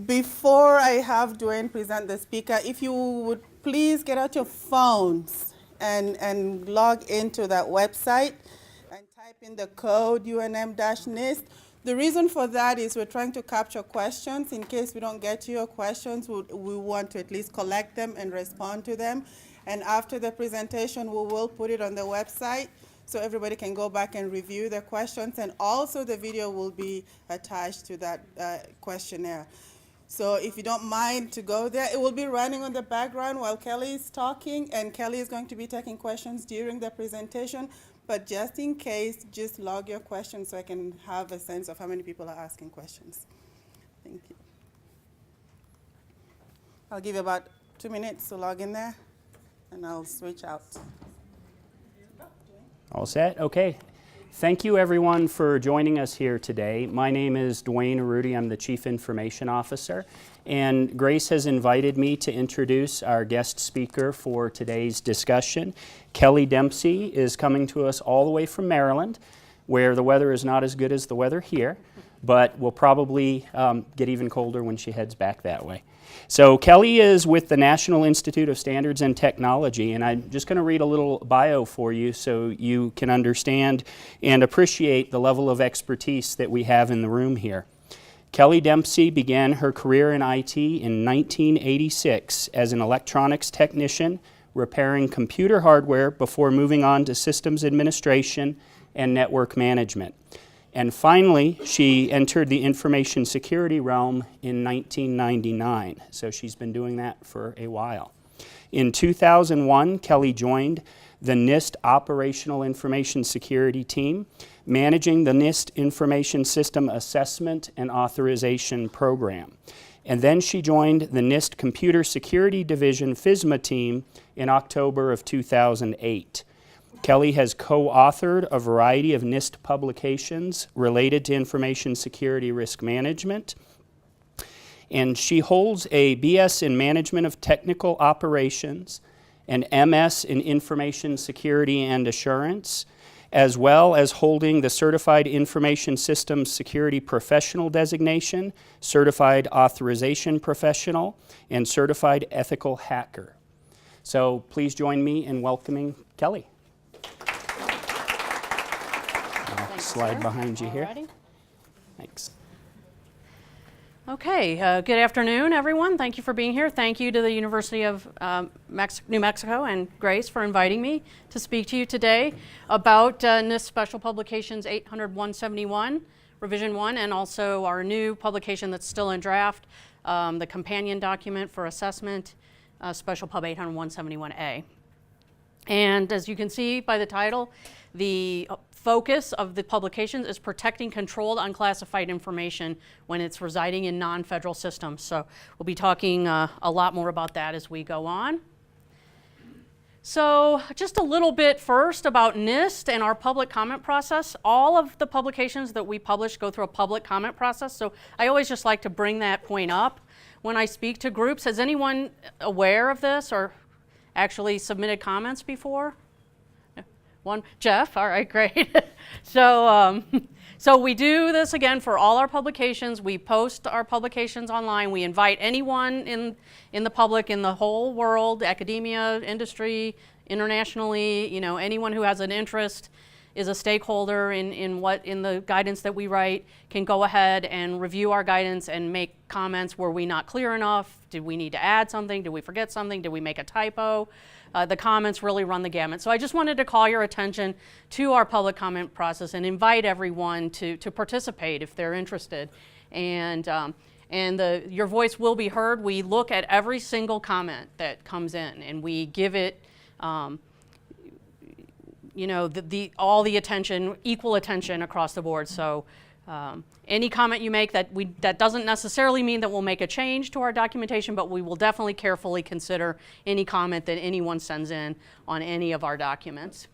Before I have Dwayne present the speaker, if you would please get out your phones and log into that website and type in the code UNM-NIST. The reason for that is we're trying to capture questions. In case we don't get to your questions, we want to at least collect them and respond to them. And after the presentation, we will put it on the website so everybody can go back and review the questions. And also the video will be attached to that questionnaire. So if you don't mind to go there, it will be running on the background while Kelly is talking, and Kelly is going to be taking questions during the presentation. But just in case, just log your questions so I can have a sense of how many people are asking questions. Thank you. I'll give you about 2 minutes to log in there, and I'll switch out. All set? Okay. Thank you, everyone, for joining us here today. My name is Dwayne Arruti. I'm the Chief Information Officer. And Grace has invited me to introduce our guest speaker for today's discussion. Kelly Dempsey is coming to us all the way from Maryland, where the weather is not as good as the weather here, but will probably get even colder when she heads back that way. So Kelly is with the National Institute of Standards and Technology, and I'm just going to read a little bio for you so you can understand and appreciate the level of expertise that we have in the room here. Kelly Dempsey began her career in IT in 1986 as an electronics technician, repairing computer hardware before moving on to systems administration and network management. And finally, she entered the information security realm in 1999, so she's been doing that for a while. In 2001, Kelly joined the NIST Operational Information Security Team, managing the NIST Information System Assessment and Authorization Program. And then she joined the NIST Computer Security Division FISMA team in October of 2008. Kelly has co-authored a variety of NIST publications related to information security risk management, and she holds a BS in Management of Technical Operations, an MS in Information Security and Assurance, as well as holding the Certified Information Systems Security Professional designation, Certified Authorization Professional, and Certified Ethical Hacker. So please join me in welcoming Kelly. Slide behind you here. Thanks. Okay, good afternoon, everyone. Thank you for being here. Thank you to the University of New Mexico and Grace for inviting me to speak to you today about NIST Special Publications 800-171, Revision 1, and also our new publication that's still in draft, the companion document for assessment, Special Pub 800-171A. And as you can see by the title, the focus of the publications is protecting controlled unclassified information when it's residing in non-federal systems. So we'll be talking a lot more about that as we go on. So just a little bit first about NIST and our public comment process. All of the publications that we publish go through a public comment process. So I always just like to bring that point up when I speak to groups. Is anyone aware of this or actually submitted comments before? One, Jeff, all right, great. So we do this again for all our publications. We post our publications online. We invite anyone in the public, in the whole world, academia, industry, internationally, you know, anyone who has an interest, is a stakeholder in the guidance that we write, can go ahead and review our guidance and make comments. Were we not clear enough? Did we need to add something? Did we forget something? Did we make a typo? The comments really run the gamut. So I just wanted to call your attention to our public comment process and invite everyone to participate if they're interested. And your voice will be heard. We look at every single comment that comes in and we give it all the attention, equal attention across the board. So any comment you make that doesn't necessarily mean that we'll make a change to our documentation, but we will definitely carefully consider any comment that anyone sends in on any of our documents.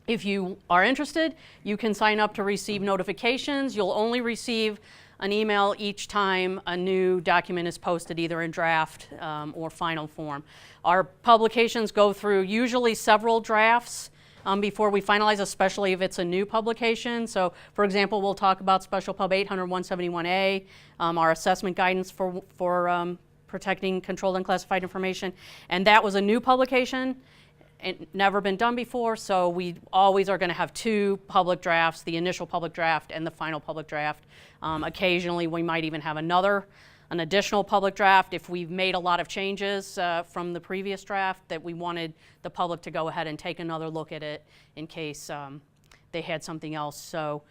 If you are interested, you can sign up to receive notifications. You'll only receive an email each time a new document is posted, either in draft or final form. Our publications go through usually several drafts before we finalize, especially if it's a new publication. So, for example, we'll talk about Special Pub 800-171A, our assessment guidance for protecting controlled and classified information. And that was a new publication. It never been done before, so we always are going to have two public drafts, the initial public draft and the final public draft. Occasionally, we might even have an additional public draft if we've made a lot of changes from the previous draft that we wanted the public to go ahead and take another look at it in case they had something else. So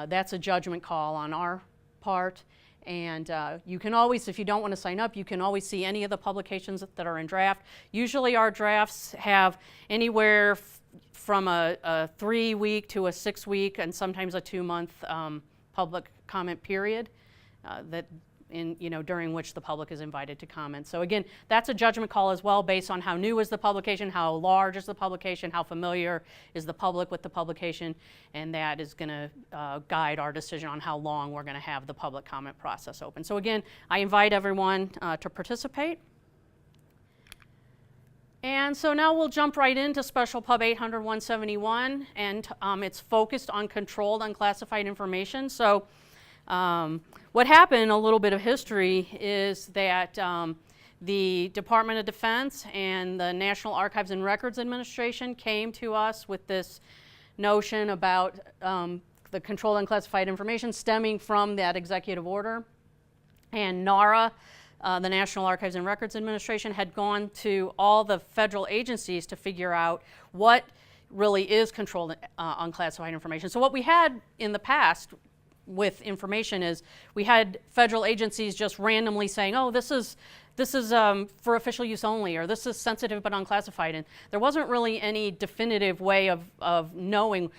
that's a judgment call on our part. And you can always, if you don't want to sign up, you can always see any of the publications that are in draft. Usually our drafts have anywhere from a 3-week to a 6-week and sometimes a 2-month public comment period during which the public is invited to comment. So again, that's a judgment call as well based on how new is the publication, how large is the publication, how familiar is the public with the publication, and that is going to guide our decision on how long we're going to have the public comment process open. So again, I invite everyone to participate. And so now we'll jump right into Special Pub 800-171, and it's focused on controlled unclassified information. So what happened, a little bit of history, is that the Department of Defense and the National Archives and Records Administration came to us with this notion about the controlled unclassified information stemming from that executive order. And NARA, the National Archives and Records Administration, had gone to all the federal agencies to figure out what really is controlled unclassified information. So what we had in the past with information is we had federal agencies just randomly saying, oh, this is for official use only, or this is sensitive but unclassified. And there wasn't really any definitive way of knowing,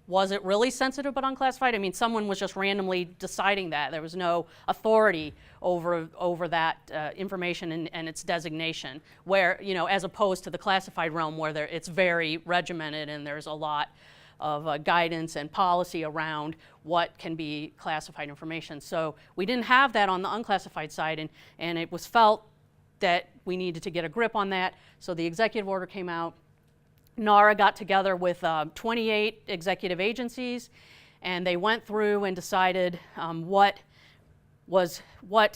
was it really sensitive but unclassified? I mean, someone was just randomly deciding that. There was no authority over that information and its designation, where, as opposed to the classified realm where it's very regimented and there's a lot of guidance and policy around what can be classified information. So we didn't have that on the unclassified side, and it was felt that we needed to get a grip on that. So the executive order came out. NARA got together with 28 executive agencies, and they went through and decided what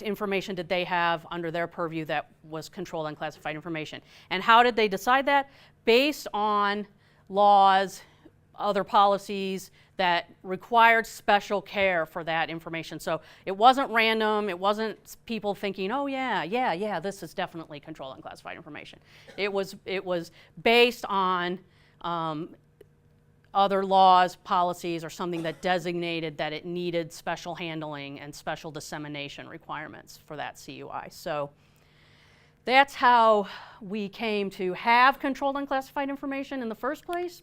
information did they have under their purview that was controlled unclassified information. And how did they decide that? Based on laws, other policies that required special care for that information. So it wasn't random. It wasn't people thinking, oh yeah, this is definitely controlled unclassified information. It was based on other laws, policies, or something that designated that it needed special handling and special dissemination requirements for that CUI. So that's how we came to have controlled unclassified information in the first place.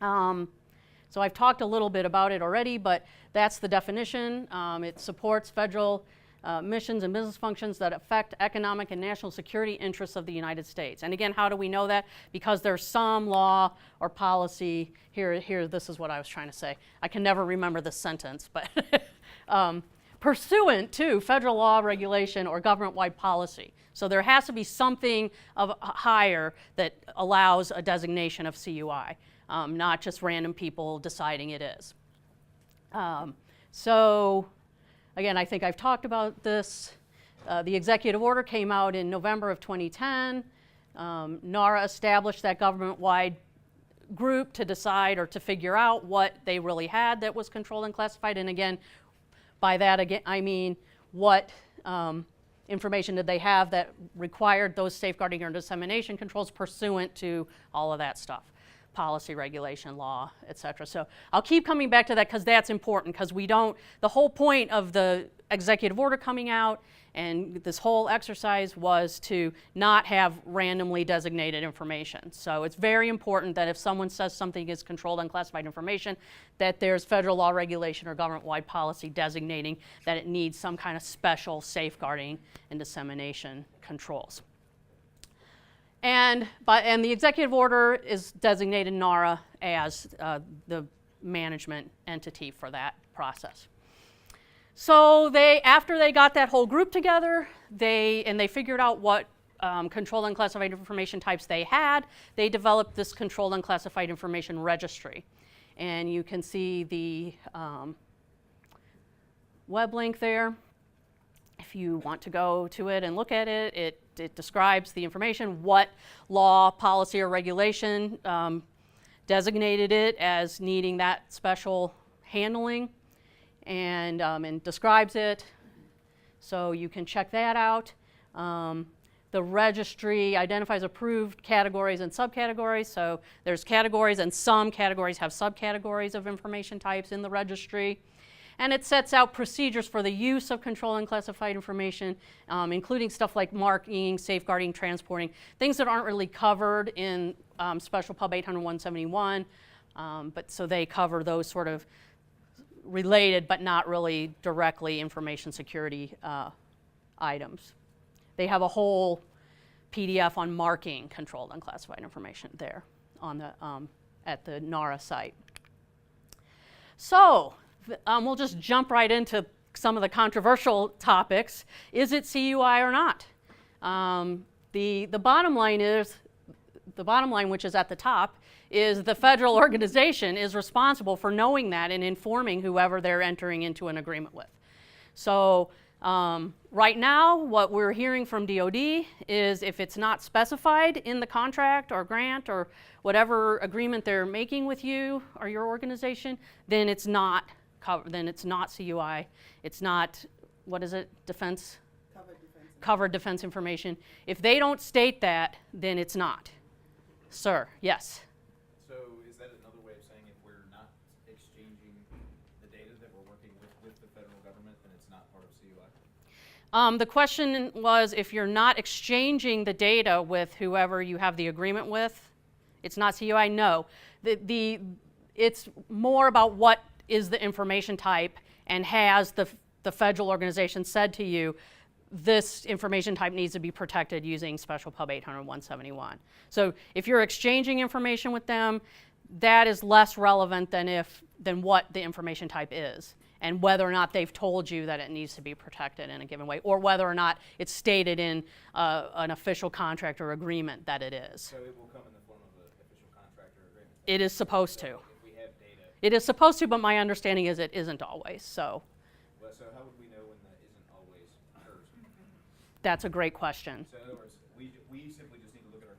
So I've talked a little bit about it already, but that's the definition. It supports federal missions and business functions that affect economic and national security interests of the United States. And again, how do we know that? Because there's some law or policy, here, this is what I was trying to say. I can never remember this sentence, but pursuant to federal law, regulation, or government-wide policy. So there has to be something of higher that allows a designation of CUI. Not just random people deciding it is. So again, I think I've talked about this. The executive order came out in November of 2010. NARA established that government-wide group to decide or to figure out what they really had that was controlled and classified. And again, by that I mean what information did they have that required those safeguarding or dissemination controls pursuant to all of that stuff. Policy, regulation, law, etc. So I'll keep coming back to that because that's important, because the whole point of the executive order coming out and this whole exercise was to not have randomly designated information. So it's very important that if someone says something is controlled unclassified information, that there's federal law, regulation, or government-wide policy designating that it needs some kind of special safeguarding and dissemination controls. And the executive order is designated NARA as the management entity for that process. So after they got that whole group together, they figured out what controlled unclassified information types they had, they developed this controlled unclassified information registry. And you can see the web link there. If you want to go to it and look at it, it describes the information, what law, policy, or regulation designated it as needing that special handling, and describes it. So you can check that out. The registry identifies approved categories and subcategories. So there's categories, and some categories have subcategories of information types in the registry. And it sets out procedures for the use of controlled and classified information, including stuff like marking, safeguarding, transporting, things that aren't really covered in Special Pub 800-171. But so they cover those sort of related but not really directly information security items. They have a whole PDF on marking controlled unclassified information there on the, at the NARA site. So we'll just jump right into some of the controversial topics. Is it CUI or not? The bottom line is, which is at the top, is the federal organization is responsible for knowing that and informing whoever they're entering into an agreement with. So right now, what we're hearing from DoD is if it's not specified in the contract or grant or whatever agreement they're making with you or your organization, then it's not then it's not CUI. It's not, what is it, defense? Covered defense information. If they don't state that, then it's not. Sir, yes. So is that another way of saying if we're not exchanging the data that we're working with the federal government, then it's not part of CUI? The question was if you're not exchanging the data with whoever you have the agreement with, it's not CUI? No. It's more about what is the information type, and has the federal organization said to you, this information type needs to be protected using Special Pub 800-171. So if you're exchanging information with them, that is less relevant than what the information type is, and whether or not they've told you that it needs to be protected in a given way, or whether or not it's stated in an official contract or agreement that it is. So it will come in the form of an official contract or agreement? It is supposed to. If we have data. It is supposed to, but my understanding is it isn't always, so. Well, so how would we know when that isn't always occurs? That's a great question. So in other words, we simply just need to look at our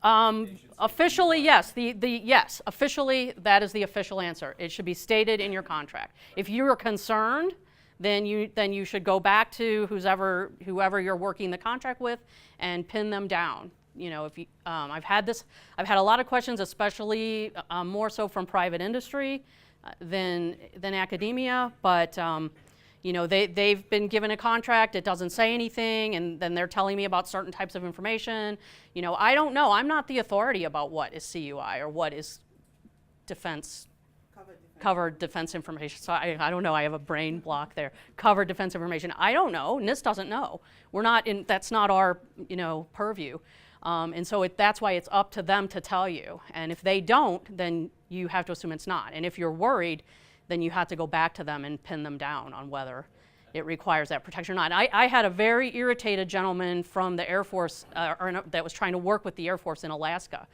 contracts? Officially, yes. Yes, officially, that is the official answer. It should be stated in your contract. If you are concerned, then you should go back to whoever you're working the contract with and pin them down. You know, if you, I've had a lot of questions, especially more so from private industry than academia, but you know, they've been given a contract, it doesn't say anything, and then they're telling me about certain types of information. You know, I don't know. I'm not the authority about what is CUI or what is covered defense information. So I don't know. I have a brain block there. Covered defense information. I don't know. NIST doesn't know. We're not in. That's not our, you know, purview. And so that's why it's up to them to tell you. And if they don't, then you have to assume it's not. And if you're worried, then you have to go back to them and pin them down on whether it requires that protection or not. I had a very irritated gentleman from the Air Force that was trying to work with the Air Force in Alaska.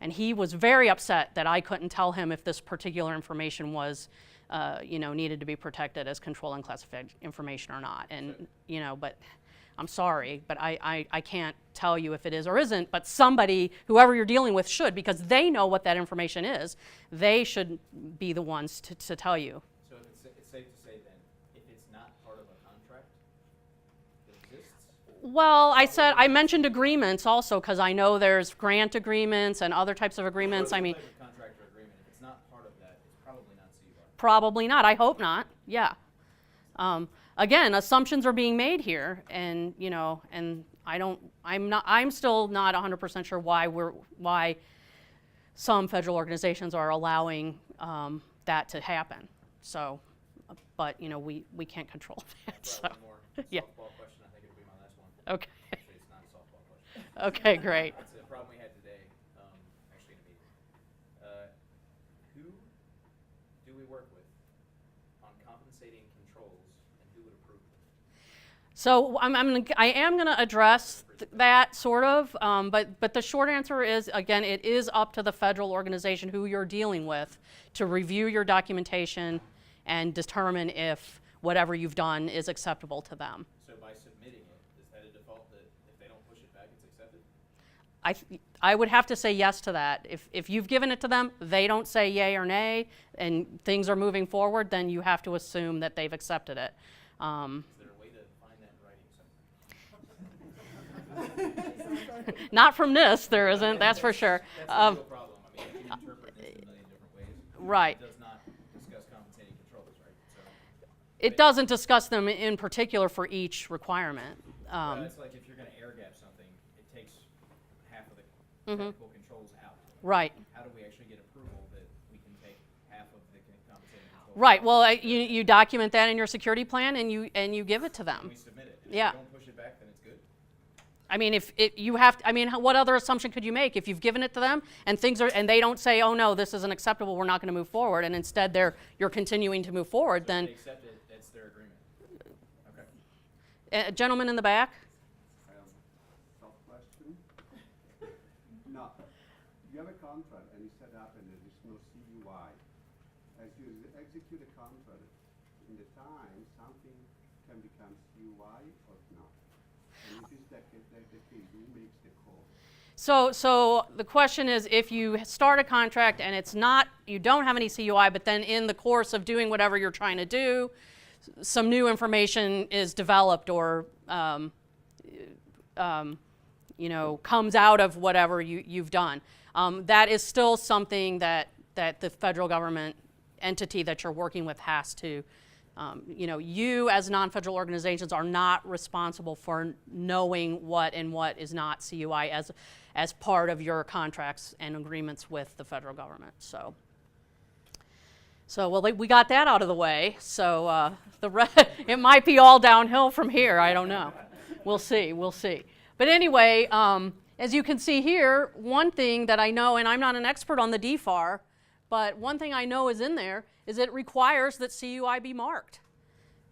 And he was very upset that I couldn't tell him if this particular information was, you know, needed to be protected as controlled and classified information or not. And, you know, but I'm sorry, but I can't tell you if it is or isn't, but somebody, whoever you're dealing with, should, because they know what that information is. They should be the ones to tell you. So it's safe to say then, if it's not part of a contract that exists? Well, I mentioned agreements also, because I know there's grant agreements and other types of agreements. I mean, Type of contract or agreement, if it's not part of that, it's probably not CUI. probably not. I hope not. Yeah. Again, assumptions are being made here, and you know, and I'm still not 100% sure why some federal organizations are allowing that to happen. So, but you know, we can't control that. So, One more yeah. softball question. I think it'll be my last one. Okay. Actually, it's not a softball question. Okay, great. It's a problem we had today, actually in a meeting. Who do we work with on compensating controls, and who would approve them? So I am going to address that sort of, but the short answer is, again, it is up to the federal organization who you're dealing with to review your documentation and determine if whatever you've done is acceptable to them. So by submitting it, is that a default that if they don't push it back, it's accepted? I would have to say yes to that. If you've given it to them, they don't say yay or nay, and things are moving forward, then you have to assume that they've accepted it. Is there a way to find that in writing somewhere? Not from NIST, there isn't, that's for sure. That's a real problem. I mean, you can interpret this in a million different ways. Right. It does not discuss compensating controls, right? So, It doesn't discuss them in particular for each requirement. well, it's like if you're going to air gap something, it takes half of the technical controls out. Right. How do we actually get approval that we can take half of the compensating controls? Right. Well, you document that in your security plan and you give it to them. We submit it. And Yeah. If we don't push it back, then it's good. I mean, if you have, I mean, what other assumption could you make if you've given it to them and and they don't say, oh no, this isn't acceptable, we're not going to move forward, and instead you're continuing to move forward, So then if they accept it, that's their agreement. Okay. Gentleman in the back. Tough question. No, you have a contract and it's set up and there is no CUI. As you execute a contract, in the time, something can become CUI or not. And if it's the case, who makes the call? So the question is, if you start a contract and it's not, you don't have any CUI, but then in the course of doing whatever you're trying to do, some new information is developed or comes out of whatever you've done. That is still something that the federal government entity that you're working with has to, you as non-federal organizations are not responsible for knowing what and what is not CUI as part of your contracts and agreements with the federal government. So well, we got that out of the way. So it might be all downhill from here. I don't know. We'll see. But anyway, as you can see here, one thing that I know, and I'm not an expert on the DFAR, but one thing I know is in there is it requires that CUI be marked.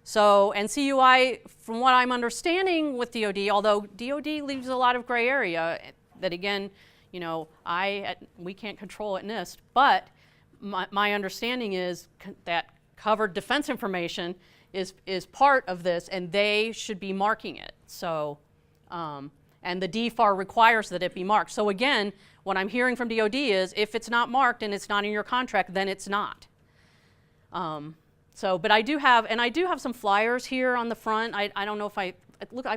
So, and CUI, from what I'm understanding with DoD, although DoD leaves a lot of gray area, that again, we can't control at NIST, but my understanding is that covered defense information is part of this, and they should be marking it. So, and the DFAR requires that it be marked. So again, what I'm hearing from DoD is if it's not marked and it's not in your contract, then it's not. But I do have some flyers here on the front. I don't know if I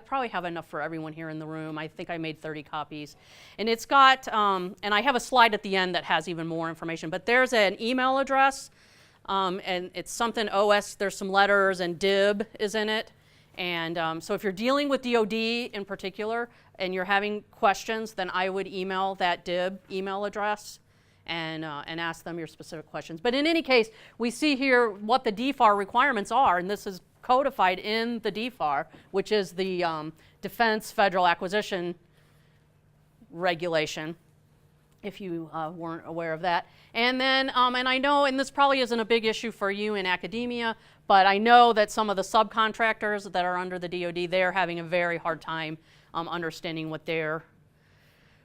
probably have enough for everyone here in the room. I think I made 30 copies. And it's got, and I have a slide at the end that has even more information, but there's an email address, and it's something OS, there's some letters, and DIB is in it. And so if you're dealing with DoD in particular, and you're having questions, then I would email that DIB email address and ask them your specific questions. But in any case, we see here what the DFAR requirements are, and this is codified in the DFAR, which is the Defense Federal Acquisition Regulation, if you weren't aware of that. And then, and I know, and this probably isn't a big issue for you in academia, but I know that some of the subcontractors that are under the DoD, they're having a very hard time understanding what their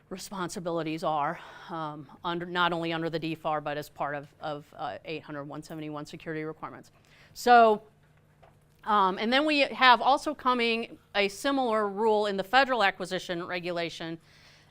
responsibilities are, not only under the DFAR, but as part of 800-171 security requirements. So, and then we have also coming a similar rule in the Federal Acquisition Regulation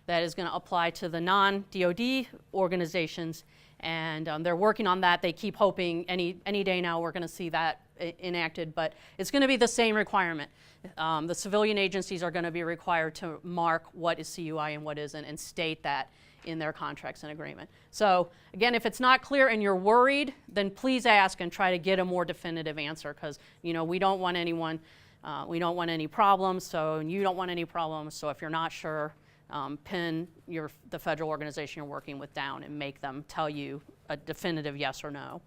that is going to apply to the non-DoD organizations, and they're working on that. They keep hoping any day now we're going to see that enacted, but it's going to be the same requirement. The civilian agencies are going to be required to mark what is CUI and what isn't, and state that in their contracts and agreement. So again, if it's not clear and you're worried, then please ask and try to get a more definitive answer, because we don't want anyone, we don't want any problems, so you don't want any problems. So if you're not sure, pin the federal organization you're working with down and make them tell you a definitive yes or no.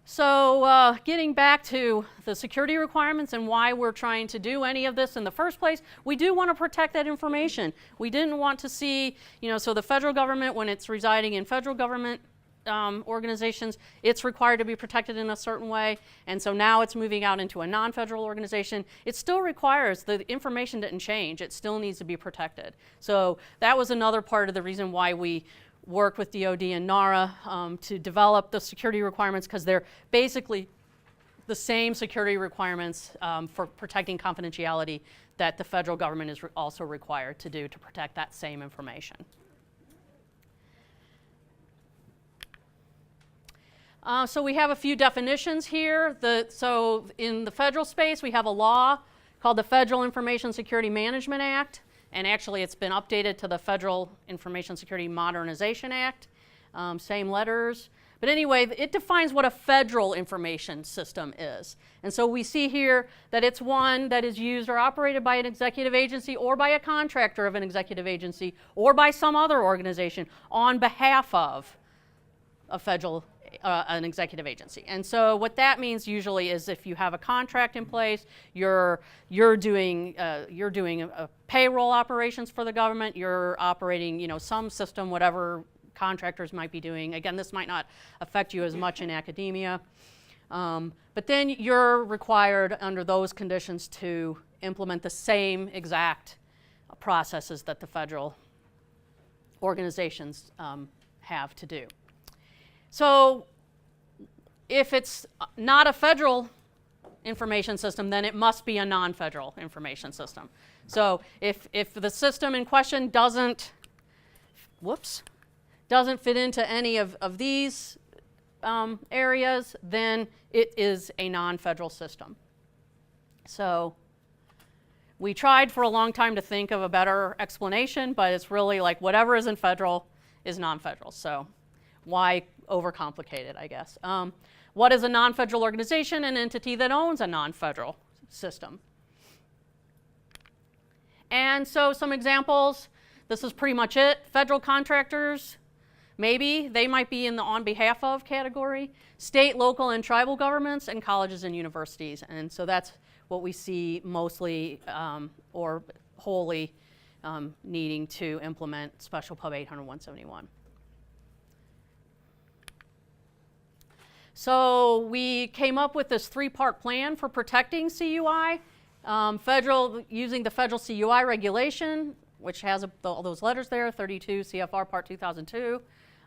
So getting back to the security requirements and why we're trying to do any of this in the first place, we do want to protect that information. We didn't want to see, so the federal government, when it's residing in federal government organizations, it's required to be protected in a certain way, and so now it's moving out into a non-federal organization. It still requires, the information didn't change, it still needs to be protected. So that was another part of the reason why we worked with DoD and NARA to develop the security requirements, because they're basically the same security requirements for protecting confidentiality that the federal government is also required to do to protect that same information. So we have a few definitions here. So in the federal space, we have a law called the Federal Information Security Management Act, and actually it's been updated to the Federal Information Security Modernization Act, same letters. But anyway, it defines what a federal information system is. And so we see here that it's one that is used or operated by an executive agency or by a contractor of an executive agency or by some other organization on behalf of a federal an executive agency. And so what that means usually is if you have a contract in place, you're doing payroll operations for the government, you're operating some system, whatever contractors might be doing. Again, this might not affect you as much in academia, but then you're required under those conditions to implement the same exact processes that the federal organizations have to do. So if it's not a federal information system, then it must be a non-federal information system. So if the system in question doesn't fit into any of these areas, then it is a non-federal system. So we tried for a long time to think of a better explanation, but it's really like whatever isn't federal is non-federal. So why overcomplicate it, I guess. What is a non-federal organization? An entity that owns a non-federal system. And so some examples, this is pretty much it. Federal contractors, maybe they might be in the on behalf of category. State, local, and tribal governments, and colleges and universities. And so that's what we see mostly or wholly needing to implement Special Pub 800-171. So we came up with this three-part plan for protecting CUI. Using the federal CUI regulation, which has all those letters there, 32 CFR Part 2002.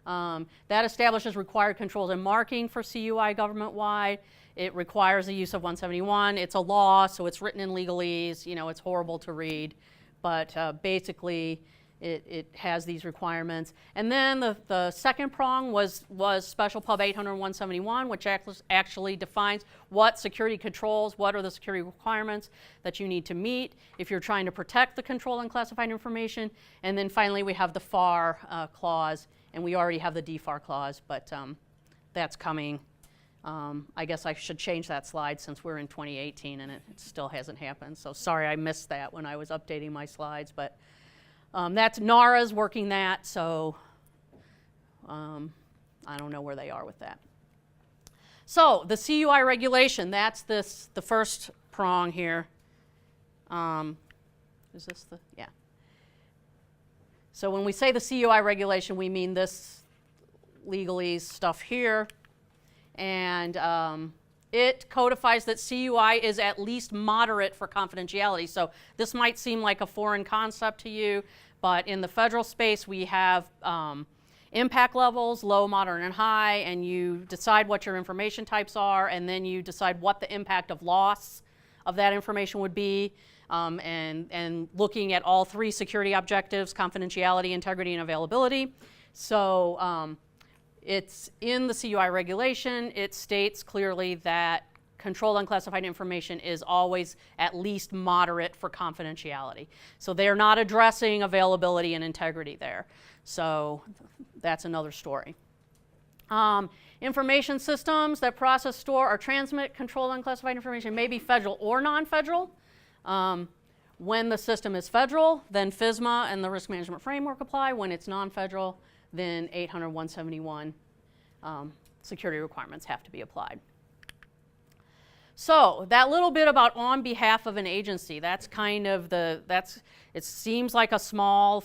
That establishes required controls and marking for CUI government-wide. It requires the use of 171. It's a law, so it's written in legalese. It's horrible to read, but basically it has these requirements. And then the second prong was Special Pub 800-171, which actually defines what security controls, what are the security requirements that you need to meet if you're trying to protect the controlled and classified information. And then finally we have the FAR clause, and we already have the DFAR clause, but that's coming. I guess I should change that slide since we're in 2018 and it still hasn't happened. So sorry I missed that when I was updating my slides, but that's NARA's working that, so I don't know where they are with that. So the CUI regulation, that's the first prong here. Is this the, yeah. So when we say the CUI regulation, we mean this legalese stuff here. And it codifies that CUI is at least moderate for confidentiality. So this might seem like a foreign concept to you, but in the federal space we have impact levels, low, moderate, and high, and you decide what your information types are, and then you decide what the impact of loss of that information would be, and looking at all three security objectives: confidentiality, integrity, and availability. So it's in the CUI regulation. It states clearly that controlled unclassified information is always at least moderate for confidentiality. So they're not addressing availability and integrity there. So that's another story. Information systems that process, store, or transmit controlled unclassified information may be federal or non-federal. When the system is federal, then FISMA and the risk management framework apply. When it's non-federal, then 800-171 security requirements have to be applied. So that little bit about on behalf of an agency, that's kind of it seems like a small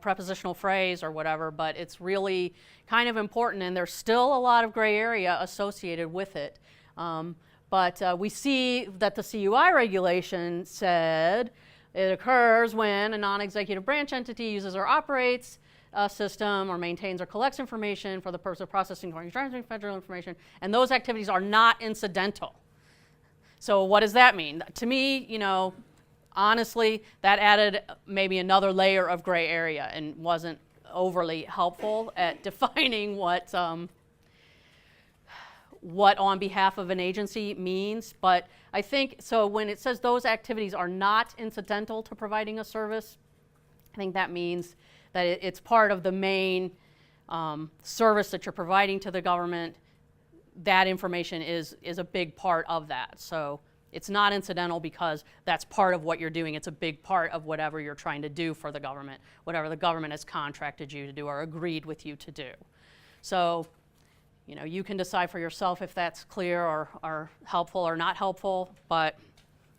prepositional phrase or whatever, but it's really kind of important, and there's still a lot of gray area associated with it. But we see that the CUI regulation said it occurs when a non-executive branch entity uses or operates a system or maintains or collects information for the purpose of processing or transmitting federal information, and those activities are not incidental. So what does that mean? To me, honestly, that added maybe another layer of gray area and wasn't overly helpful at defining what on behalf of an agency means. But I think, so when it says those activities are not incidental to providing a service, I think that means that it's part of the main service that you're providing to the government. That information is a big part of that. So it's not incidental because that's part of what you're doing. It's a big part of whatever you're trying to do for the government, whatever the government has contracted you to do or agreed with you to do. So, you can decide for yourself if that's clear or helpful or not helpful, but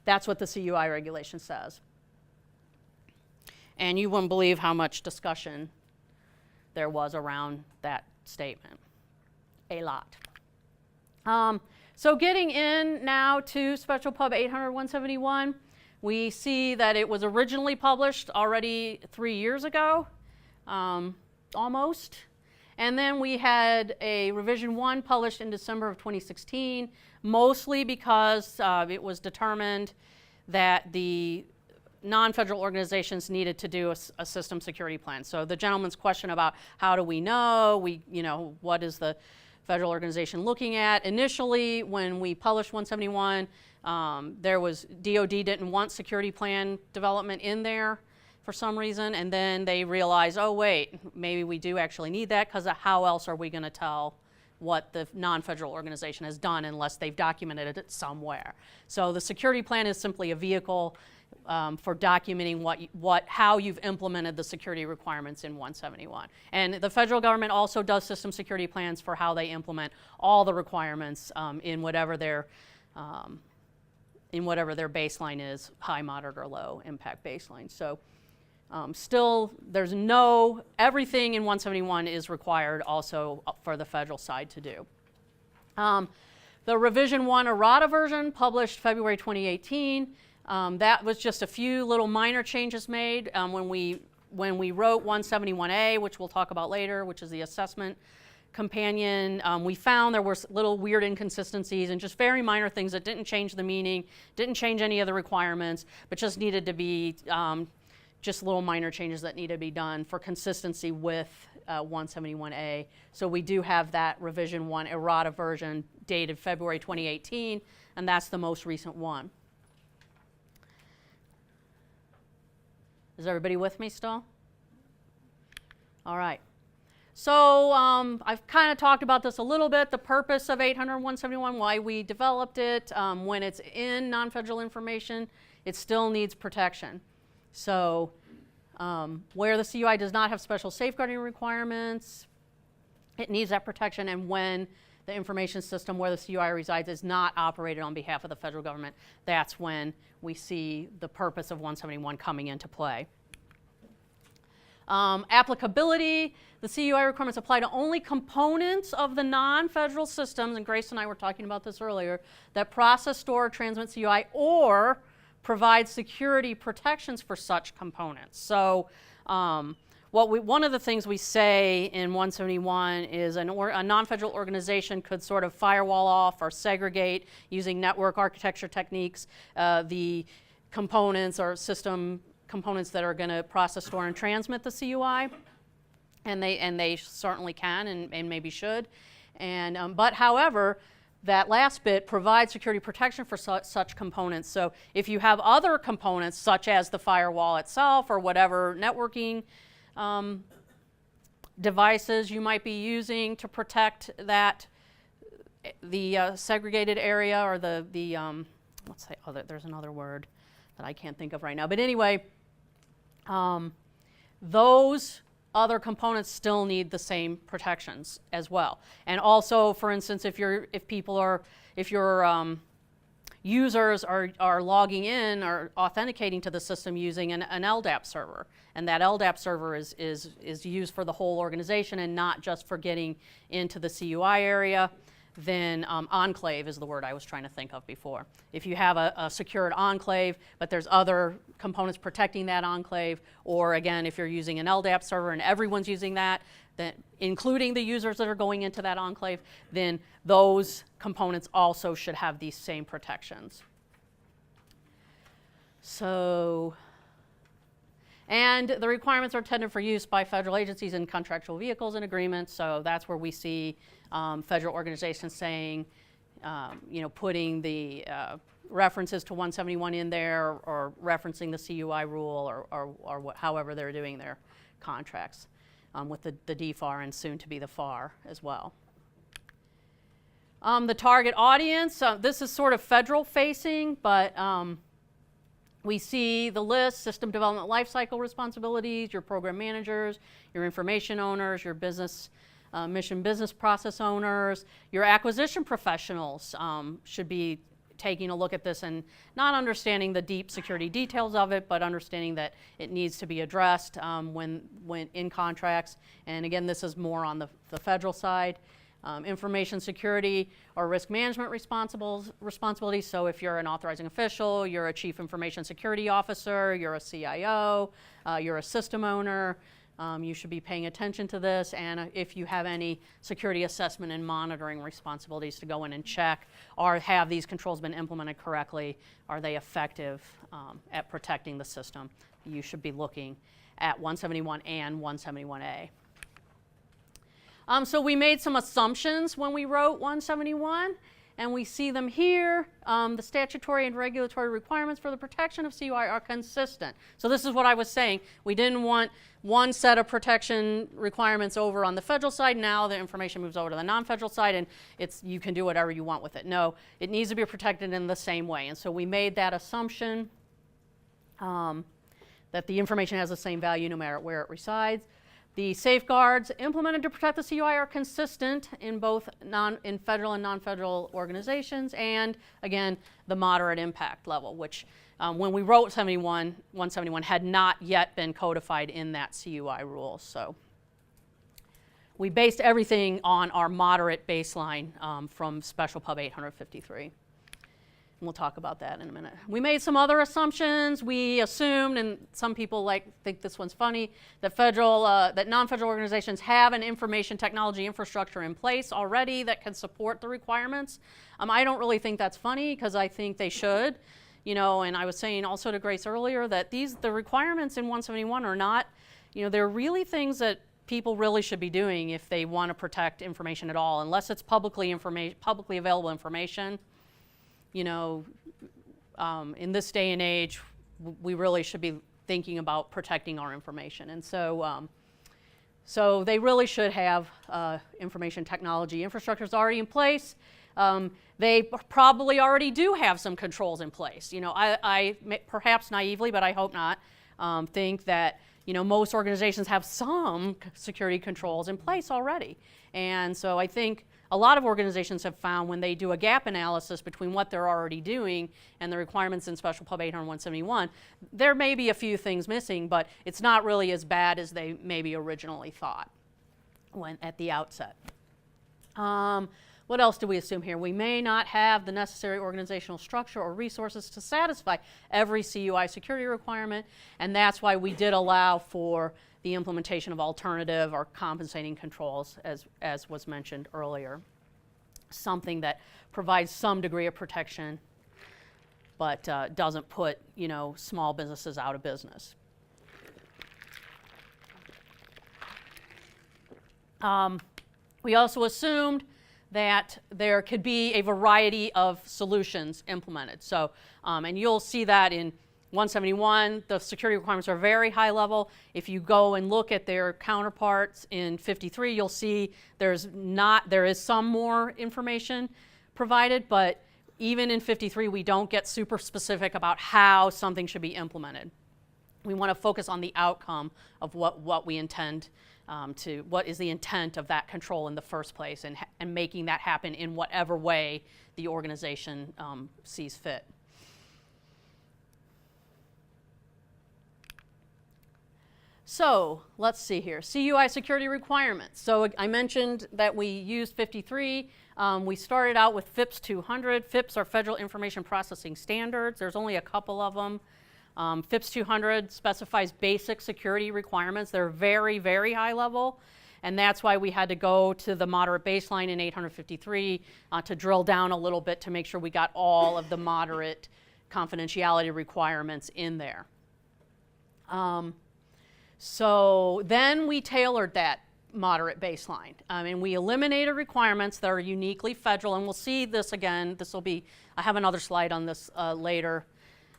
that's what the CUI regulation says. And you wouldn't believe how much discussion there was around that statement. A lot. So getting in now to Special Pub 800-171, we see that it was originally published already 3 years ago, almost. And then we had a Revision 1 published in December of 2016, mostly because it was determined that the non-federal organizations needed to do a system security plan. So the gentleman's question about how do we know, what is the federal organization looking at? Initially, when we published 171, there was DOD didn't want security plan development in there for some reason, and then they realized, oh wait, maybe we do actually need that, because how else are we going to tell what the non-federal organization has done unless they've documented it somewhere? So the security plan is simply a vehicle for documenting how you've implemented the security requirements in 171. And the federal government also does system security plans for how they implement all the requirements in whatever their baseline is, high, moderate, or low impact baseline. So still, everything in 171 is required also for the federal side to do. The Revision 1 errata version, published February 2018, that was just a few little minor changes made when we wrote 171A, which we'll talk about later, which is the assessment companion. We found there were little weird inconsistencies and just very minor things that didn't change the meaning, didn't change any of the requirements, but just needed to be just little minor changes that need to be done for consistency with 171A. So we do have that Revision 1 errata version dated February 2018, and that's the most recent one. Is everybody with me still? All right. So I've kind of talked about this a little bit, the purpose of 800-171, why we developed it. When it's in non-federal information, it still needs protection. So where the CUI does not have special safeguarding requirements, it needs that protection. And when the information system where the CUI resides is not operated on behalf of the federal government, that's when we see the purpose of 171 coming into play. Applicability, the CUI requirements apply to only components of the non-federal systems, and Grace and I were talking about this earlier, that process, store, or transmit CUI, or provide security protections for such components. So one of the things we say in 171 is a non-federal organization could sort of firewall off or segregate using network architecture techniques the components or system components that are going to process, store, and transmit the CUI, and they certainly can and maybe should. And but however, that last bit provides security protection for such components. So if you have other components, such as the firewall itself or whatever networking devices you might be using to protect the segregated area, or what's the other, there's another word that I can't think of right now. But anyway, those other components still need the same protections as well. And also, for instance, if you're users are logging in or authenticating to the system using an LDAP server. And that LDAP server is used for the whole organization and not just for getting into the CUI area, then enclave is the word I was trying to think of before. If you have a secured enclave, but there's other components protecting that enclave, or again, if you're using an LDAP server and everyone's using that, including the users that are going into that enclave, then those components also should have these same protections. So, and the requirements are intended for use by federal agencies and contractual vehicles and agreements. So that's where we see federal organizations saying, putting the references to 171 in there, or referencing the CUI rule, or however they're doing their contracts with the DFAR and soon to be the FAR as well. The target audience, this is sort of federal facing, but we see the list: system development lifecycle responsibilities, your program managers, your information owners, your business mission business process owners, your acquisition professionals should be taking a look at this and not understanding the deep security details of it, but understanding that it needs to be addressed when in contracts. And again, this is more on the federal side. Information security or risk management responsibilities. So if you're an authorizing official, you're a chief information security officer, you're a CIO, you're a system owner, you should be paying attention to this. And if you have any security assessment and monitoring responsibilities to go in and check, or have these controls been implemented correctly, are they effective at protecting the system, you should be looking at 171 and 171A. So we made some assumptions when we wrote 171, and we see them here. The statutory and regulatory requirements for the protection of CUI are consistent. So this is what I was saying. We didn't want one set of protection requirements over on the federal side. Now the information moves over to the non-federal side, and you can do whatever you want with it. No, it needs to be protected in the same way. And so we made that assumption that the information has the same value no matter where it resides. The safeguards implemented to protect the CUI are consistent in both in federal and non-federal organizations, and again, the moderate impact level, which when we wrote 171 had not yet been codified in that CUI rule. So we based everything on our moderate baseline from Special Pub 853. We'll talk about that in a minute. We made some other assumptions. We assumed, and some people think this one's funny, that that non-federal organizations have an information technology infrastructure in place already that can support the requirements. I don't really think that's funny, because I think they should. And I was saying also to Grace earlier that the requirements in 171 are not, they're really things that people really should be doing if they want to protect information at all, unless it's publicly available information. In this day and age, we really should be thinking about protecting our information. And so they really should have information technology infrastructures already in place. They probably already do have some controls in place. I perhaps naively, but I hope not, think that most organizations have some security controls in place already. And so I think a lot of organizations have found, when they do a gap analysis between what they're already doing and the requirements in Special Pub 800 and 171, there may be a few things missing, but it's not really as bad as they maybe originally thought at the outset. What else do we assume here? We may not have the necessary organizational structure or resources to satisfy every CUI security requirement, and that's why we did allow for the implementation of alternative or compensating controls, as was mentioned earlier. Something that provides some degree of protection, but doesn't put small businesses out of business. We also assumed that there could be a variety of solutions implemented. So, and you'll see that in 171, the security requirements are very high level. If you go and look at their counterparts in 53, you'll see there is some more information provided, but even in 53, we don't get super specific about how something should be implemented. We want to focus on the outcome of what we intend to what is the intent of that control in the first place, and making that happen in whatever way the organization sees fit. So let's see here, CUI security requirements. So I mentioned that we used 53. We started out with FIPS 200. FIPS are Federal Information Processing Standards. There's only a couple of them. FIPS 200 specifies basic security requirements. They're very, very high level, and that's why we had to go to the moderate baseline in 853 to drill down a little bit to make sure we got all of the moderate confidentiality requirements in there. So then we tailored that moderate baseline, and we eliminated requirements that are uniquely federal, and we'll see this again. This will be, I have another slide on this later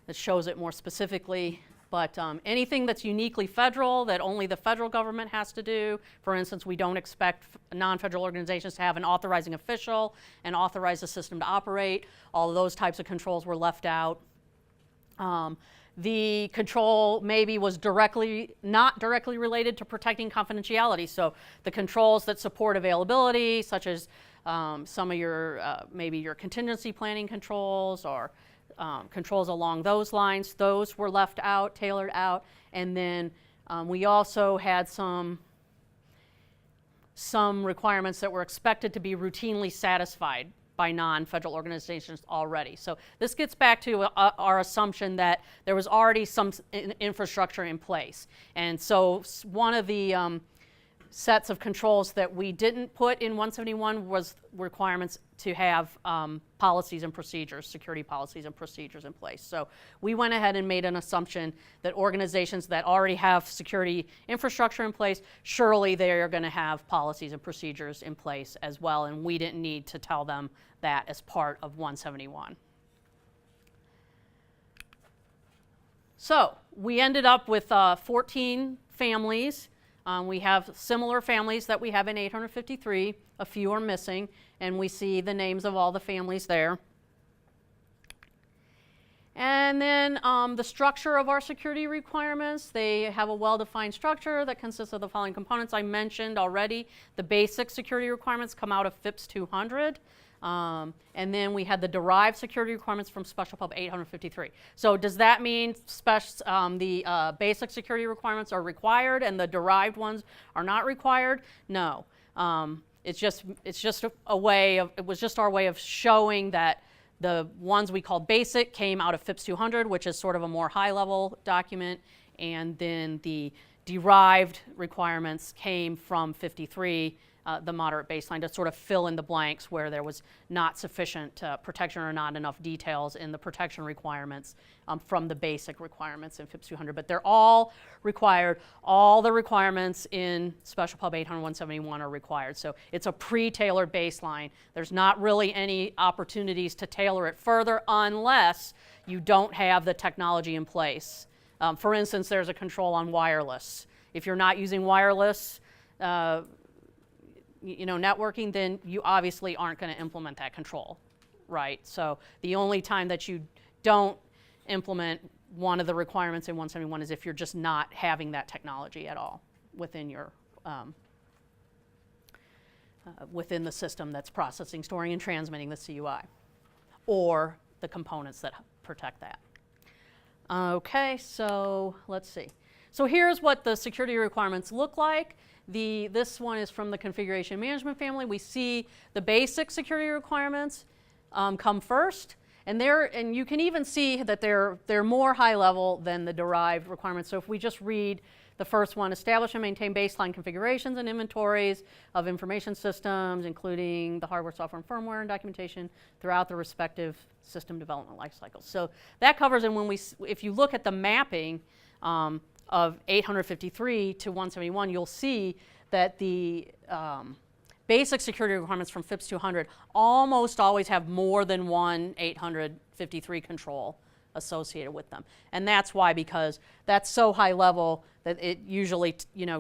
that shows it more specifically, but anything that's uniquely federal that only the federal government has to do. For instance, we don't expect non-federal organizations to have an authorizing official and authorize the system to operate. All of those types of controls were left out. The control maybe was not directly related to protecting confidentiality. So the controls that support availability, such as some of your, maybe your contingency planning controls or controls along those lines, those were left out, tailored out. And then we also had some requirements that were expected to be routinely satisfied by non-federal organizations already. So this gets back to our assumption that there was already some infrastructure in place. And so one of the sets of controls that we didn't put in 171 was requirements to have policies and procedures, security policies and procedures in place. So we went ahead and made an assumption that organizations that already have security infrastructure in place, surely they are going to have policies and procedures in place as well, and we didn't need to tell them that as part of 171. So we ended up with 14 families. We have similar families that we have in 853. A few are missing, and we see the names of all the families there. And then the structure of our security requirements, they have a well-defined structure that consists of the following components I mentioned already. The basic security requirements come out of FIPS 200. And then we had the derived security requirements from Special Pub 853. So does that mean the basic security requirements are required and the derived ones are not required? No. It's just a way of, it was just our way of showing that the ones we called basic came out of FIPS 200, which is sort of a more high-level document, and then the derived requirements came from 53, the moderate baseline, to sort of fill in the blanks where there was not sufficient protection or not enough details in the protection requirements from the basic requirements in FIPS 200. But they're all required. All the requirements in Special Pub 800-171 are required. So it's a pre-tailored baseline. There's not really any opportunities to tailor it further unless you don't have the technology in place. For instance, there's a control on wireless. If you're not using wireless, networking, then you obviously aren't going to implement that control, right? So the only time that you don't implement one of the requirements in 171 is if you're just not having that technology at all within your within the system that's processing, storing, and transmitting the CUI, or the components that protect that. Okay, so let's see. So here's what the security requirements look like. This one is from the configuration management family. We see the basic security requirements come first, and you can even see that they're more high level than the derived requirements. So if we just read the first one, establish and maintain baseline configurations and inventories of information systems, including the hardware, software, and firmware and documentation throughout the respective system development life cycles. So that covers, and if you look at the mapping of 853 to 171, you'll see that the basic security requirements from FIPS 200 almost always have more than one 853 control associated with them. And that's why, because that's so high level that it usually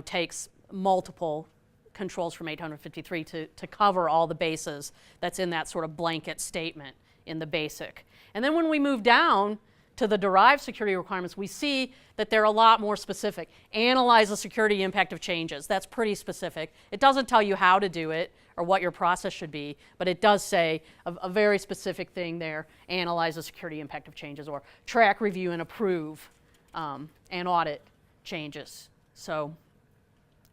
takes multiple controls from 853 to cover all the bases that's in that sort of blanket statement in the basic. And then when we move down to the derived security requirements, we see that they're a lot more specific. Analyze the security impact of changes. That's pretty specific. It doesn't tell you how to do it or what your process should be, but it does say a very specific thing there. Analyze the security impact of changes, or track, review, and approve and audit changes. So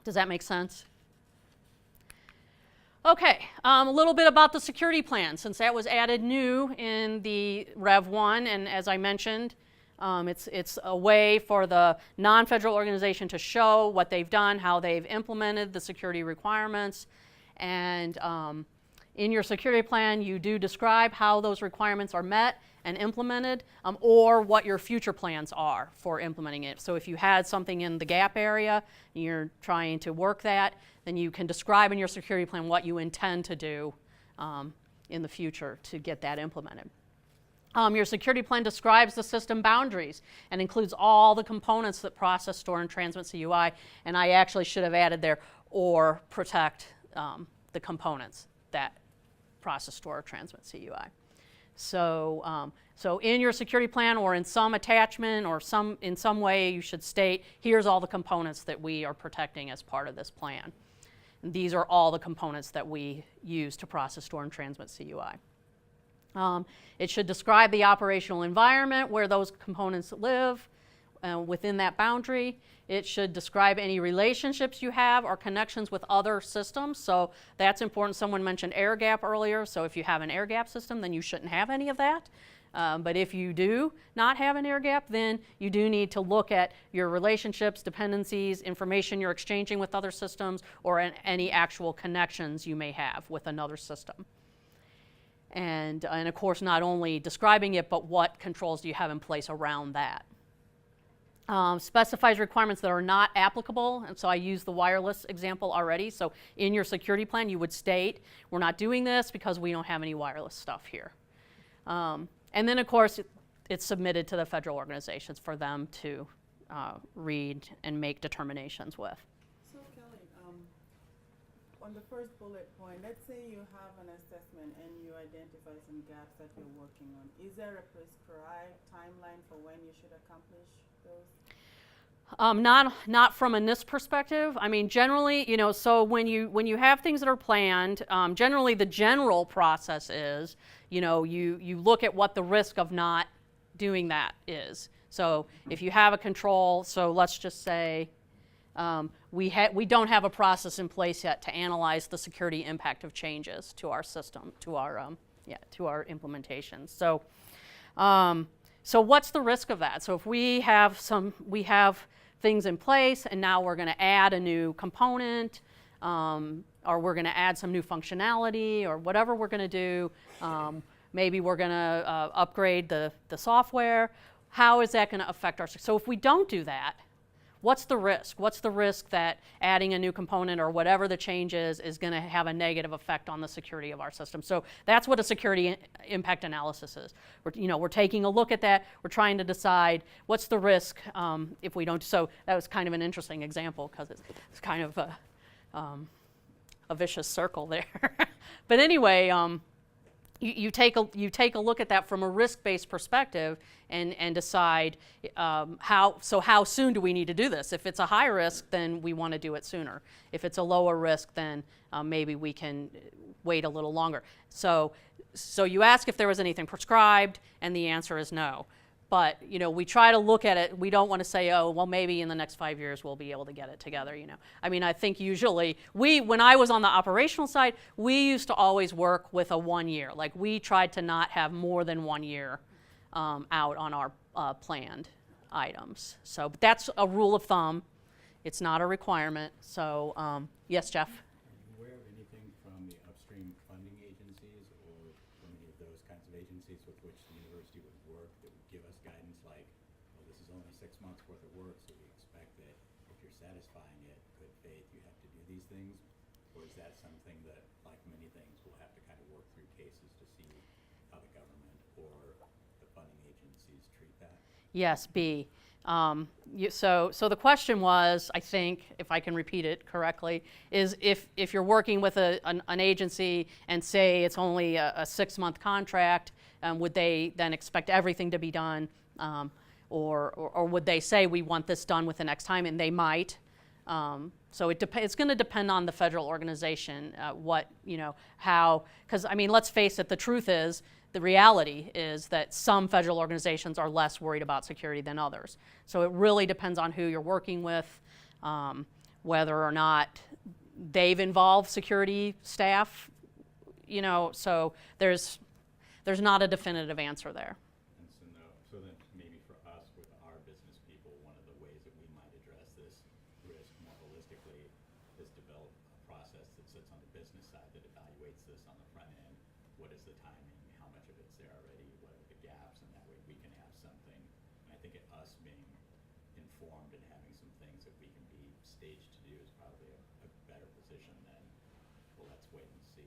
does that make sense? Okay, a little bit about the security plan, since that was added new in the Rev 1, and as I mentioned, it's a way for the non-federal organization to show what they've done, how they've implemented the security requirements, and in your security plan you do describe how those requirements are met and implemented, or what your future plans are for implementing it. So if you had something in the gap area and you're trying to work that, then you can describe in your security plan what you intend to do in the future to get that implemented. Your security plan describes the system boundaries and includes all the components that process, store, and transmit CUI, and I actually should have added there, or protect the components that process, store, or transmit CUI. So, so in your security plan or in some attachment or in some way you should state, here's all the components that we are protecting as part of this plan. And these are all the components that we use to process, store, and transmit CUI. It should describe the operational environment where those components live within that boundary. It should describe any relationships you have or connections with other systems. So that's important. Someone mentioned air gap earlier. So if you have an air gap system, then you shouldn't have any of that. But if you do not have an air gap, then you do need to look at your relationships, dependencies, information you're exchanging with other systems, or any actual connections you may have with another system. And of course, not only describing it, but what controls do you have in place around that. Specifies requirements that are not applicable, and so I used the wireless example already. So in your security plan, you would state, we're not doing this because we don't have any wireless stuff here. And then, of course, it's submitted to the federal organizations for them to read and make determinations with. So Kelly, on the first bullet point, let's say you have an assessment and you identify some gaps that you're working on. Is there a prescribed timeline for when you should accomplish those? Not from a NIST perspective. I mean, generally, you know, so when you have things that are planned, generally the general process is, you know, you look at what the risk of not doing that is. So if you have a control, so let's just say we don't have a process in place yet to analyze the security impact of changes to our system, to our implementation. So so what's the risk of that? So if we have things in place and now we're going to add a new component, or we're going to add some new functionality, or whatever we're going to do, maybe we're going to upgrade the software. How is that going to affect our? So if we don't do that, what's the risk? What's the risk that adding a new component or whatever the change is going to have a negative effect on the security of our system? So that's what a security impact analysis is. We're taking a look at that. We're trying to decide what's the risk if we don't. So that was kind of an interesting example because it's kind of a vicious circle there. But anyway, you take a look at that from a risk-based perspective and decide how soon do we need to do this. If it's a high risk, then we want to do it sooner. If it's a lower risk, then maybe we can wait a little longer. So you ask if there was anything prescribed, and the answer is no. But we try to look at it. We don't want to say, oh, well, maybe in the next 5 years we'll be able to get it together. I mean, I think usually when I was on the operational side, we used to always work with a 1 year. Like we tried to not have more than 1 year out on our planned items. So but that's a rule of thumb. It's not a requirement. So yes, Jeff. Are you aware of anything from the upstream funding agencies or from any of those kinds of agencies with which the university would work that would give us guidance like, well, this is only 6 months worth of work, so we expect that if you're satisfying it, good faith, you have to do these things? Or is that something that, like many things, we'll have to kind of work through cases to see how the government or the funding agencies treat that? Yes, B. So the question was, I think, if I can repeat it correctly, is if you're working with an agency and say it's only a 6-month contract, Would they then expect everything to be done? Or would they say we want this done within X time, and they might. So it's going to depend on the federal organization, how, because I mean, let's face it, the truth is, the reality is that some federal organizations are less worried about security than others. So it really depends on who you're working with, whether or not they've involved security staff, so there's not a definitive answer there. And so then maybe for us, with our business people, one of the ways that we might address this risk more holistically is develop a process that sits on the business side that evaluates this on the front end. What is the timing? How much of it's there already? What are the gaps? And that way we can have something. And I think us being informed and having some things that we can be staged to do is probably a better position than, well, let's wait and see.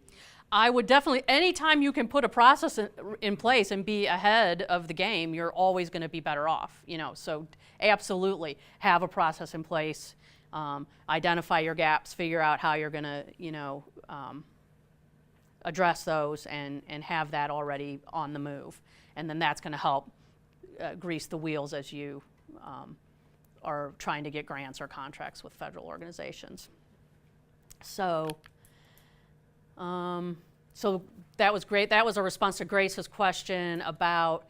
I would definitely, anytime you can put a process in place and be ahead of the game, you're always going to be better off, so absolutely have a process in place, identify your gaps, figure out how you're going to, address those and have that already on the move. And then that's going to help grease the wheels as you are trying to get grants or contracts with federal organizations. So that was great. That was a response to Grace's question about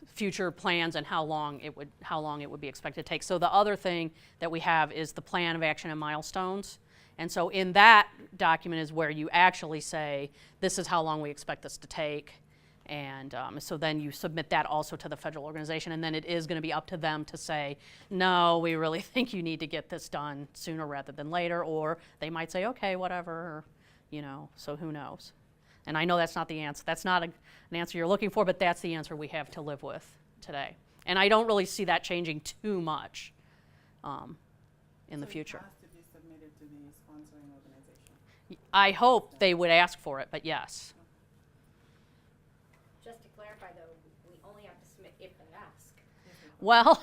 future plans and how long it would be expected to take. So the other thing that we have is the plan of action and milestones. And so in that document is where you actually say, this is how long we expect this to take. And so then you submit that also to the federal organization, and then it is going to be up to them to say, no, we really think you need to get this done sooner rather than later, or they might say, okay, whatever, so who knows. And I know that's not the answer. That's not an answer you're looking for, but that's the answer we have to live with today. And I don't really see that changing too much in the future. It has to be submitted to the sponsoring organization. I hope they would ask for it, but yes. Just to clarify, though, we only have to submit if they ask. Well,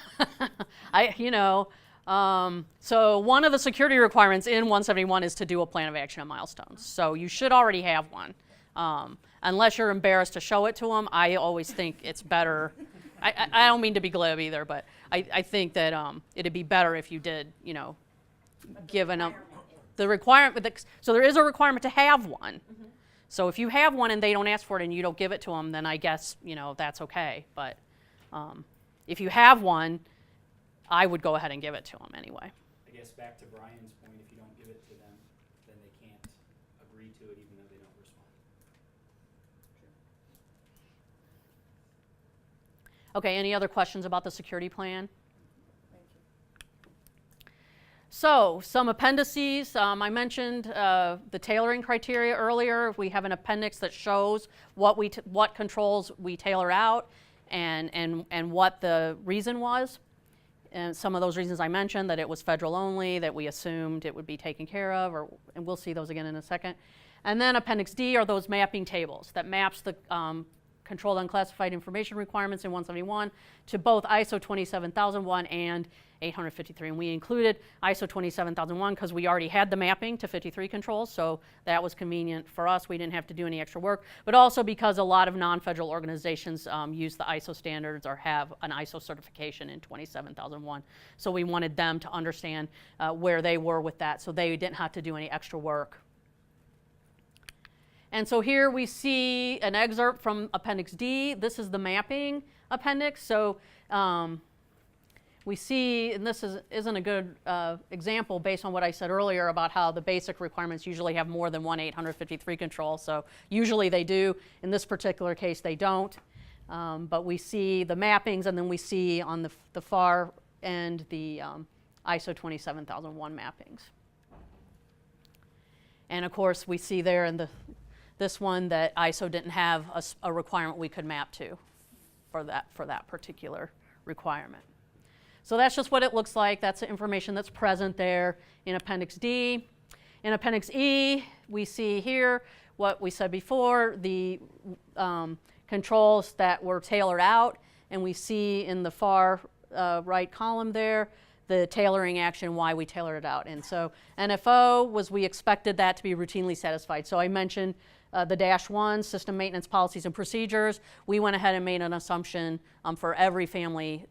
so one of the security requirements in 171 is to do a plan of action and milestones. So you should already have one. Unless you're embarrassed to show it to them, I always think it's better. I don't mean to be glib either, but I think that it'd be better if you did, given the requirement. So there is a requirement to have one. Mm-hmm. So if you have one and they don't ask for it and you don't give it to them, then I guess, that's okay. But if you have one, I would go ahead and give it to them anyway. I guess back to Brian's point, if you don't give it to them, then they can't agree to it even though they don't respond. Okay, any other questions about the security plan? So, some appendices. I mentioned the tailoring criteria earlier. We have an appendix that shows what controls we tailor out and what the reason was. And some of those reasons I mentioned, that it was federal only, that we assumed it would be taken care of, and we'll see those again in a second. And then Appendix D are those mapping tables that maps the controlled unclassified information requirements in 171 to both ISO 27001 and 853. And we included ISO 27001 because we already had the mapping to 53 controls, so that was convenient for us. We didn't have to do any extra work, but also because a lot of non-federal organizations use the ISO standards or have an ISO certification in 27001. So we wanted them to understand where they were with that so they didn't have to do any extra work. And so here we see an excerpt from Appendix D. This is the mapping appendix. So we see, and this isn't a good example based on what I said earlier about how the basic requirements usually have more than one 853 control. So usually they do. In this particular case, they don't. But we see the mappings, and then we see on the far end the ISO 27001 mappings. And of course, we see there in this one that ISO didn't have a requirement we could map to for that particular requirement. So that's just what it looks like. That's the information that's present there in Appendix D. In Appendix E, we see here what we said before, the controls that were tailored out, and we see in the far right column there the tailoring action, why we tailored it out. And so NFO was we expected that to be routinely satisfied. So I mentioned the -1, system maintenance policies and procedures, we went ahead and made an assumption for every family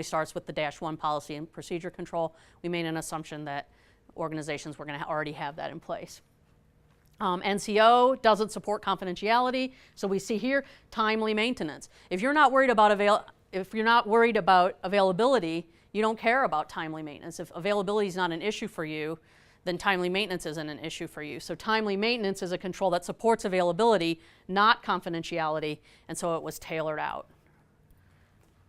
starts with the -1 policy and procedure control. We made an assumption that organizations were going to already have that in place. NCO doesn't support confidentiality, so we see here timely maintenance. If you're not worried about availability, you don't care about timely maintenance. If availability is not an issue for you, then timely maintenance isn't an issue for you. So timely maintenance is a control that supports availability, not confidentiality, and so it was tailored out.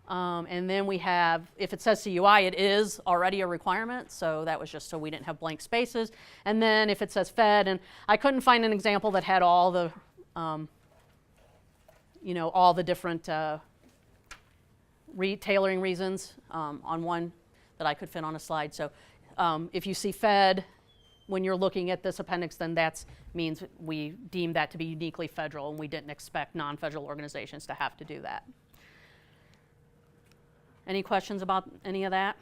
And then we have, if it says CUI, it is already a requirement, so that was just so we didn't have blank spaces. And then if it says Fed, and I couldn't find an example that had all the, all the different tailoring reasons on one that I could fit on a slide. So if you see Fed, when you're looking at this appendix, then that means we deem that to be uniquely federal, and we didn't expect non-federal organizations to have to do that. Any questions about any of that?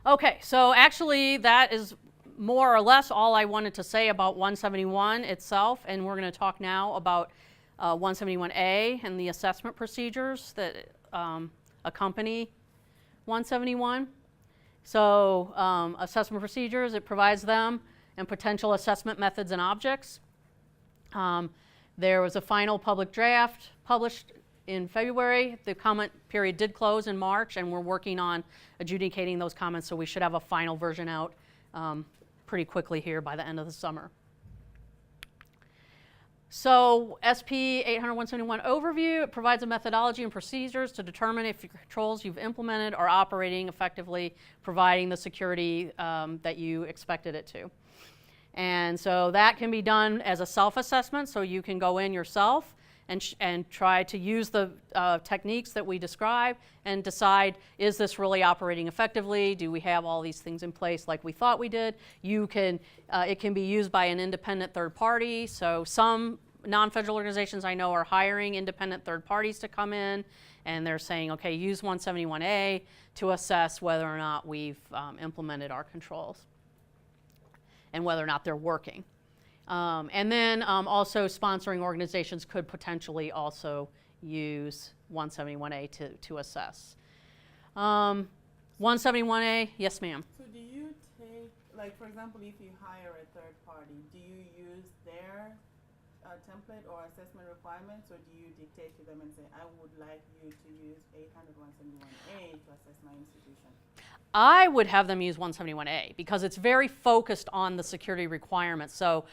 Okay, so actually that is more or less all I wanted to say about 171 itself, and we're going to talk now about 171A and the assessment procedures that accompany 171. So assessment procedures, it provides them and potential assessment methods and objects. There was a final public draft published in February. The comment period did close in March, and we're working on adjudicating those comments, so we should have a final version out pretty quickly here by the end of the summer. So SP 800-171 overview, it provides a methodology and procedures to determine if your controls you've implemented are operating effectively, providing the security that you expected it to. And so that can be done as a self-assessment, so you can go in yourself and try to use the techniques that we describe and decide, is this really operating effectively? Do we have all these things in place like we thought we did? You can, it can be used by an independent third party. So some non-federal organizations I know are hiring independent third parties to come in, and they're saying, okay, use 171A to assess whether or not we've implemented our controls and whether or not they're working. And then also sponsoring organizations could potentially also use 171A to assess. 171A, yes ma'am. So do you take, like for example, if you hire a third party, do you use their template or assessment requirements, or do you dictate to them and say, I would like you to use 800-171A to assess my institution? I would have them use 171A because it's very focused on the security requirements. So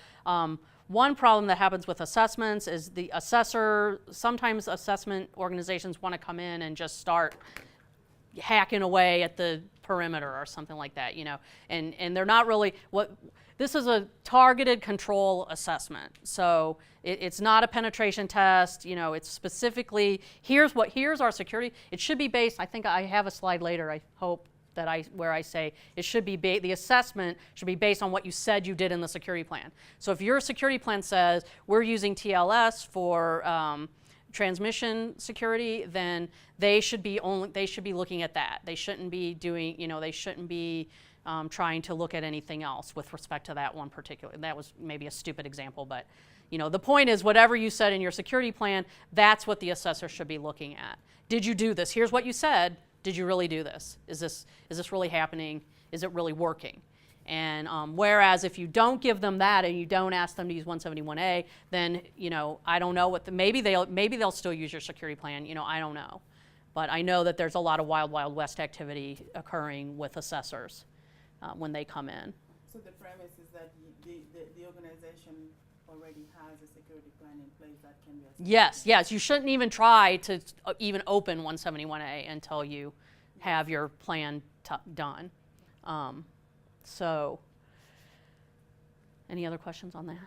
one problem that happens with assessments is the assessor, sometimes assessment organizations want to come in and just start hacking away at the perimeter or something like that, you know, and they're not really, this is a targeted control assessment. So it's not a penetration test, you know, it's specifically, here's our security. It should be based, I think I have a slide later, I hope, where I say it should be, the assessment should be based on what you said you did in the security plan. So if your security plan says we're using TLS for transmission security, then they should be looking at that. They shouldn't be doing, you know, they shouldn't be trying to look at anything else with respect to that one particular. That was maybe a stupid example, but you know, the point is whatever you said in your security plan, that's what the assessor should be looking at. Did you do this? Here's what you said. Did you really do this? Is this really happening? Is it really working? And whereas if you don't give them that and you don't ask them to use 171A, then you know, I don't know what maybe they'll still use your security plan. You know, I don't know, but I know that there's a lot of wild west activity occurring with assessors when they come in. So the premise is that the organization already has a security plan in place that can be assessed. Yes, you shouldn't even try to even open 171A until you have your plan done. So, any other questions on that?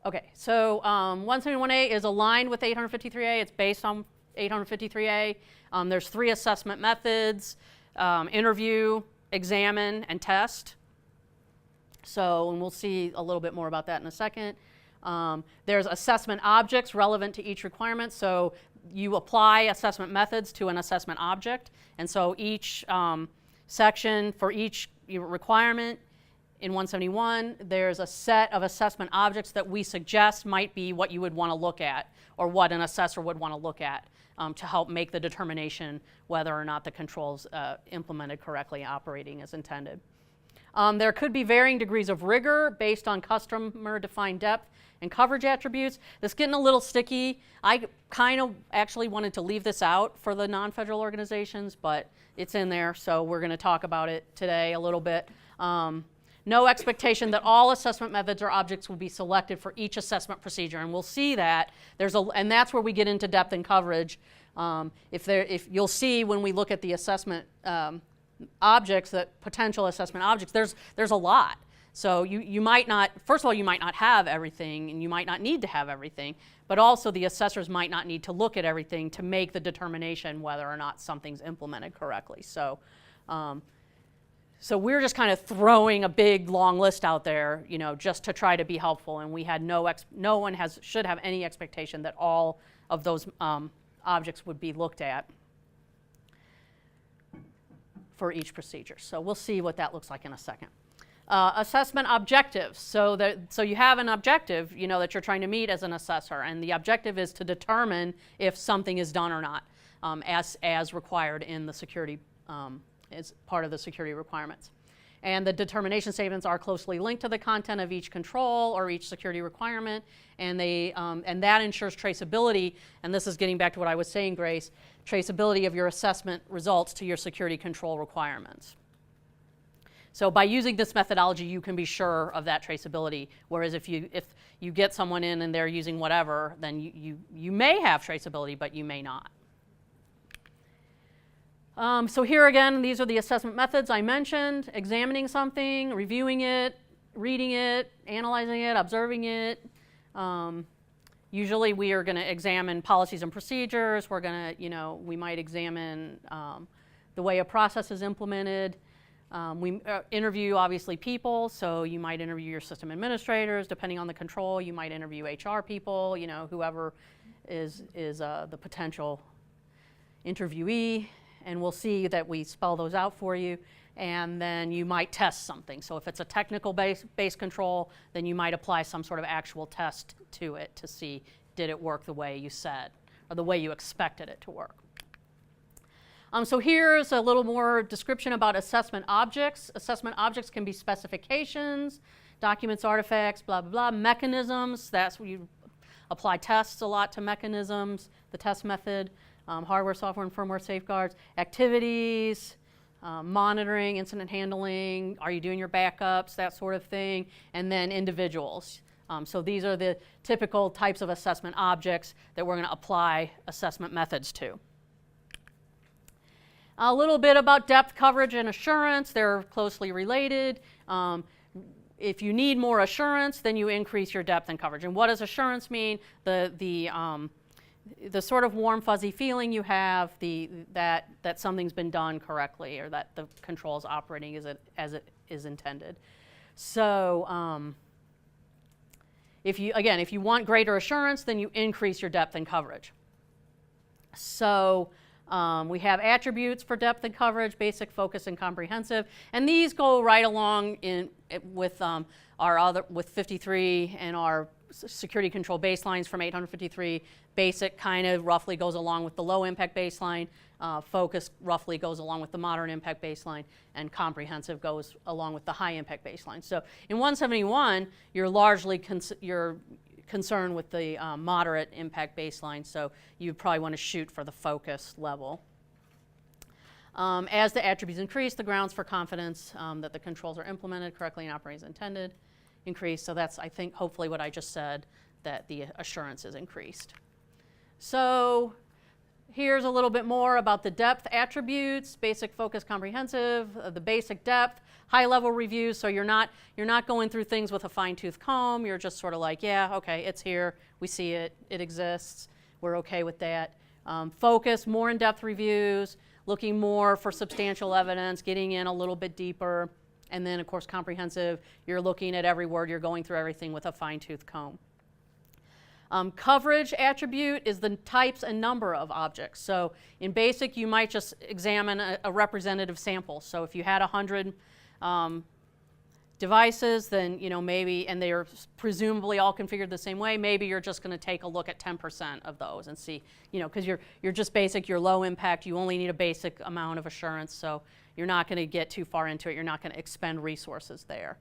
Okay, so 171A is aligned with 853A. It's based on 853A. There's 3 assessment methods: interview, examine, and test. So, and we'll see a little bit more about that in a second. There's assessment objects relevant to each requirement. So you apply assessment methods to an assessment object. And so each section for each requirement in 171, there's a set of assessment objects that we suggest might be what you would want to look at, or what an assessor would want to look at to help make the determination whether or not the control's implemented correctly, operating as intended. There could be varying degrees of rigor based on customer-defined depth and coverage attributes. This is getting a little sticky. I kind of actually wanted to leave this out for the non-federal organizations, but it's in there, so we're going to talk about it today a little bit. No expectation that all assessment methods or objects will be selected for each assessment procedure, and we'll see that and that's where we get into depth and coverage. If you'll see when we look at the assessment objects, that potential assessment objects, there's a lot. So you might not, first of all, you might not have everything, and you might not need to have everything, but also the assessors might not need to look at everything to make the determination whether or not something's implemented correctly. So we're just kind of throwing a big long list out there, just to try to be helpful, and we had no one should have any expectation that all of those objects would be looked at for each procedure. So we'll see what that looks like in a second. Assessment objectives. So you have an objective, that you're trying to meet as an assessor, and the objective is to determine if something is done or not, as required in the security, as part of the security requirements. And the determination statements are closely linked to the content of each control or each security requirement, and that ensures traceability. And this is getting back to what I was saying, Grace, traceability of your assessment results to your security control requirements. So by using this methodology, you can be sure of that traceability. Whereas if you get someone in and they're using whatever, then you may have traceability, but you may not. So here again, these are the assessment methods I mentioned: examining something, reviewing it, reading it, analyzing it, observing it. Usually we are going to examine policies and procedures. We're going to, we might examine the way a process is implemented. We interview, obviously, people, so you might interview your system administrators. Depending on the control, you might interview HR people, whoever is the potential interviewee. And we'll see that we spell those out for you. And then you might test something. So if it's a technical based control, then you might apply some sort of actual test to it to see, did it work the way you said, or the way you expected it to work. So here's a little more description about assessment objects. Assessment objects can be specifications, documents, artifacts, blah, blah, blah. Mechanisms, that's where you apply tests a lot to mechanisms, the test method. Hardware, software, and firmware safeguards. Activities, monitoring, incident handling, are you doing your backups, that sort of thing. And then individuals. So these are the typical types of assessment objects that we're going to apply assessment methods to. A little bit about depth, coverage, and assurance. They're closely related. If you need more assurance, then you increase your depth and coverage. And what does assurance mean? The sort of warm, fuzzy feeling you have that something's been done correctly, or that the control is operating as it is intended. So if you want greater assurance, then you increase your depth and coverage. So we have attributes for depth and coverage: basic, focus, and comprehensive. And these go right along with 53 and our security control baselines from 853. Basic kind of roughly goes along with the low impact baseline. Focus roughly goes along with the moderate impact baseline, and comprehensive goes along with the high impact baseline. So in 171, you're largely concerned with the moderate impact baseline, so you probably want to shoot for the focus level. As the attributes increase, the grounds for confidence that the controls are implemented correctly and operating as intended increase. So that's, I think, hopefully what I just said, that the assurance is increased. So here's a little bit more about the depth attributes: basic, focus, comprehensive. The basic depth, high-level reviews. So you're not going through things with a fine-tooth comb. You're just sort of like, yeah, okay, it's here. We see it. It exists. We're okay with that. Focus, more in-depth reviews, looking more for substantial evidence, getting in a little bit deeper. And then, of course, comprehensive, you're looking at every word. You're going through everything with a fine-tooth comb. Coverage attribute is the types and number of objects. So in basic, you might just examine a representative sample. So if you had 100 devices, then maybe, and they are presumably all configured the same way, maybe you're just going to take a look at 10% of those and see, because you're just basic, you're low impact, you only need a basic amount of assurance, so you're not going to get too far into it, you're not going to expend resources there.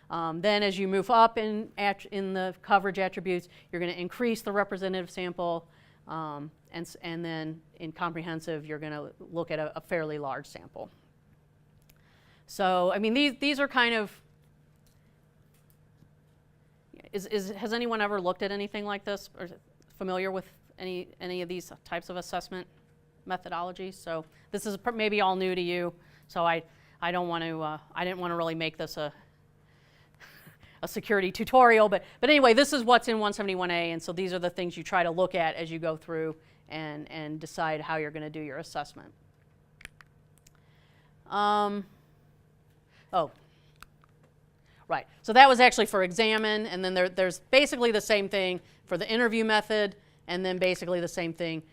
Then as you move up in the coverage attributes, you're going to increase the representative sample, and then in comprehensive, you're going to look at a fairly large sample. So, I mean, these are kind of, has anyone ever looked at anything like this, or familiar with any of these types of assessment methodologies? So this is maybe all new to you, so I didn't want to really make this a security tutorial, but anyway, this is what's in 171A, and so these are the things you try to look at as you go through and decide how you're going to do your assessment. Right, so that was actually for examine, and then there's basically the same thing for the interview method, and then basically the same thing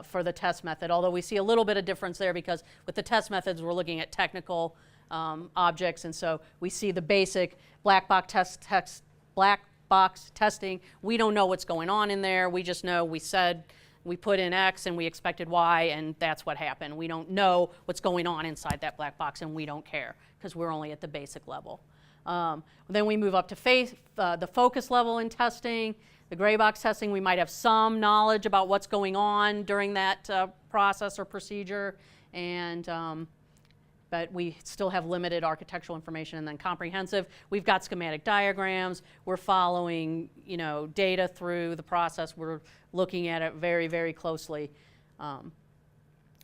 for the test method, although we see a little bit of difference there because with the test methods we're looking at technical objects, and so we see the basic black box testing. We don't know what's going on in there, we just know we put in X and we expected Y, and that's what happened. We don't know what's going on inside that black box, and we don't care because we're only at the basic level. Then we move up to the focus level in testing, the gray box testing. We might have some knowledge about what's going on during that process or procedure, but we still have limited architectural information. And then comprehensive, we've got schematic diagrams. We're following, data through the process. We're looking at it very, very closely. And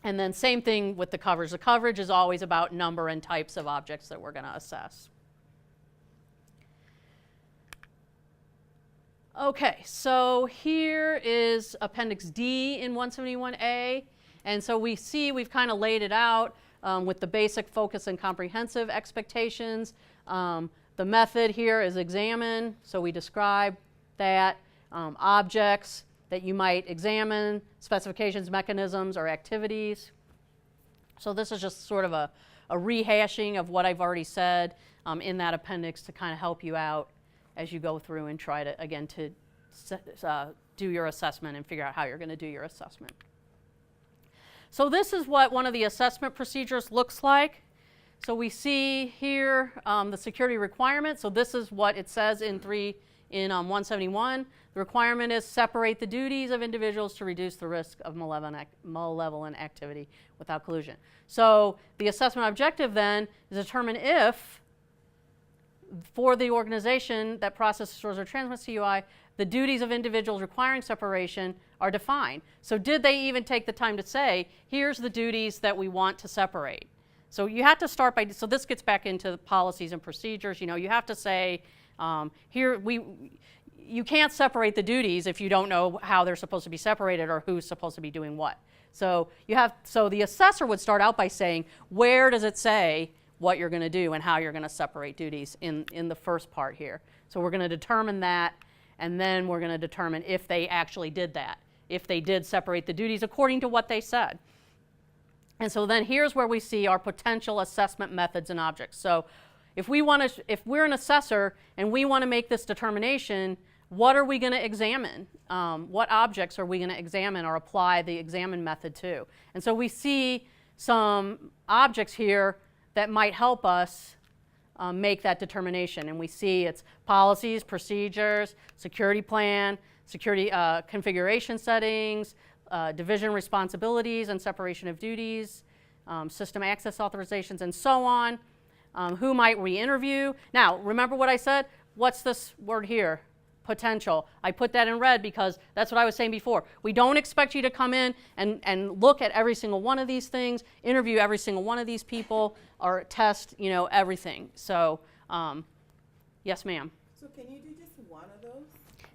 then same thing with the coverage. The coverage is always about number and types of objects that we're going to assess. Okay, so here is Appendix D in 171A, and so we've kind of laid it out with the basic focus and comprehensive expectations. The method here is examine, so we describe that. Objects that you might examine, specifications, mechanisms, or activities. So this is just sort of a rehashing of what I've already said in that appendix to kind of help you out as you go through and try to, again, to do your assessment and figure out how you're going to do your assessment. So this is what one of the assessment procedures looks like. So we see here the security requirement. So this is what it says in 171. The requirement is separate the duties of individuals to reduce the risk of malevolent activity without collusion. So the assessment objective then is determine if for the organization that processes, stores, or transmits CUI, the duties of individuals requiring separation are defined. So did they even take the time to say, here's the duties that we want to separate? So you have to start by, so this gets back into policies and procedures. You have to say, you can't separate the duties if you don't know how they're supposed to be separated or who's supposed to be doing what. So the assessor would start out by saying, where does it say what you're going to do and how you're going to separate duties in the first part here. So we're going to determine that, and then we're going to determine if they actually did that, if they did separate the duties according to what they said. And so then here's where we see our potential assessment methods and objects. So if we're an assessor and we want to make this determination, what are we going to examine? What objects are we going to examine or apply the examine method to? And so we see some objects here that might help us make that determination. And we see it's policies, procedures, security plan, security configuration settings, division responsibilities and separation of duties, system access authorizations, and so on. Who might we interview? Now, remember what I said? What's this word here? Potential. I put that in red because that's what I was saying before. We don't expect you to come in and look at every single one of these things, interview every single one of these people, or test, everything. So, yes, ma'am. So can you do just one of those?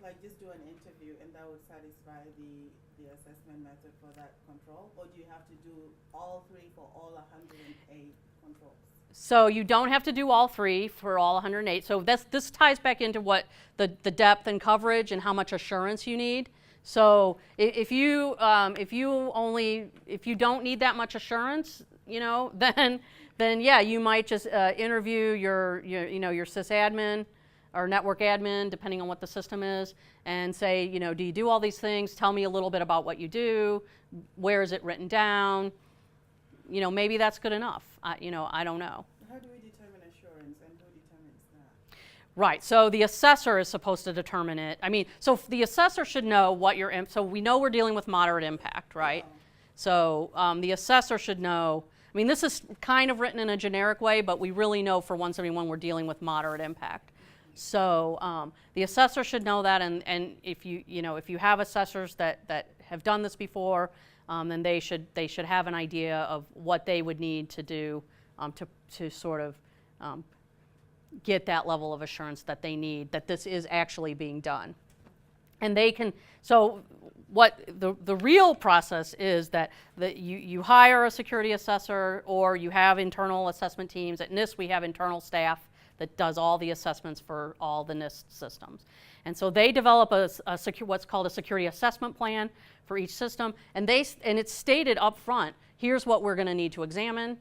Like just do an interview and that would satisfy the assessment method for that control? Or do you have to do all three for all 108 controls? So you don't have to do all three for all 108. So this ties back into what the depth and coverage and how much assurance you need. So if you don't need that much assurance, then yeah, you might just interview your sysadmin or network admin, depending on what the system is, and say, do you do all these things? Tell me a little bit about what you do. Where is it written down? Maybe that's good enough. I don't know. How do we determine assurance, and who determines that? Right, so the assessor is supposed to determine it. So the assessor should know what so we know we're dealing with moderate impact, right? So the assessor should know, this is kind of written in a generic way, but we really know for 171 we're dealing with moderate impact. So the assessor should know that, and if you have assessors that have done this before, then they should have an idea of what they would need to do to sort of get that level of assurance that they need, that this is actually being done. And they can, so what the real process is that you hire a security assessor, or you have internal assessment teams. At NIST we have internal staff that does all the assessments for all the NIST systems. And so they develop what's called a security assessment plan for each system, and it's stated up front, here's what we're going to need to examine,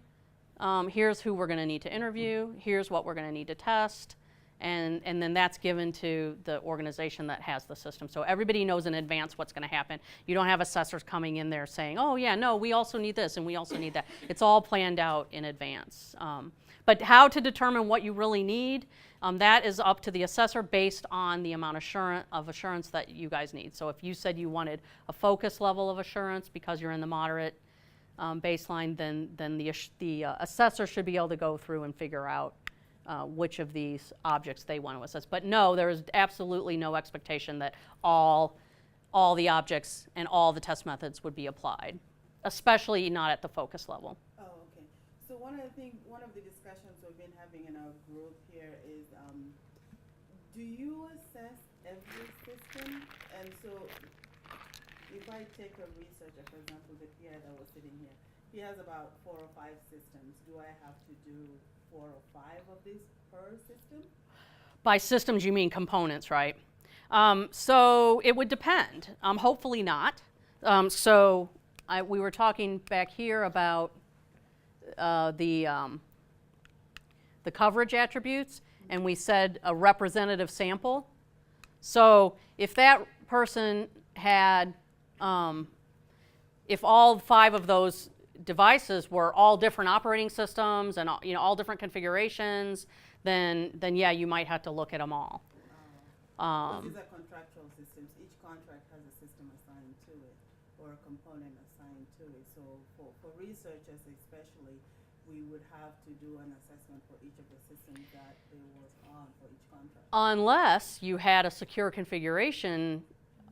here's who we're going to need to interview, here's what we're going to need to test, and then that's given to the organization that has the system. So everybody knows in advance what's going to happen. You don't have assessors coming in there saying, oh yeah, no, we also need this and we also need that. It's all planned out in advance. But how to determine what you really need, that is up to the assessor based on the amount of assurance that you guys need. So if you said you wanted a focus level of assurance because you're in the moderate baseline, then the assessor should be able to go through and figure out which of these objects they want to assess. But no, there is absolutely no expectation that all the objects and all the test methods would be applied, especially not at the focus level. Oh, okay. So one of the discussions we've been having in our group here is, do you assess every system? And so if I take a researcher, for example, the PI that was sitting here, he has about 4 or 5 systems. Do I have to do 4 or 5 of these per system? By systems, you mean components, right? So it would depend. Hopefully not. We were talking back here about the coverage attributes, and we said a representative sample. So if that person had, if all 5 of those devices were all different operating systems and all different configurations, then yeah, you might have to look at them all. These are contractual systems. Each contract has a system assigned to it, or a component assigned to it. So for researchers especially, we would have to do an assessment for each of the systems that they was on for each contract. Unless you had a secure configuration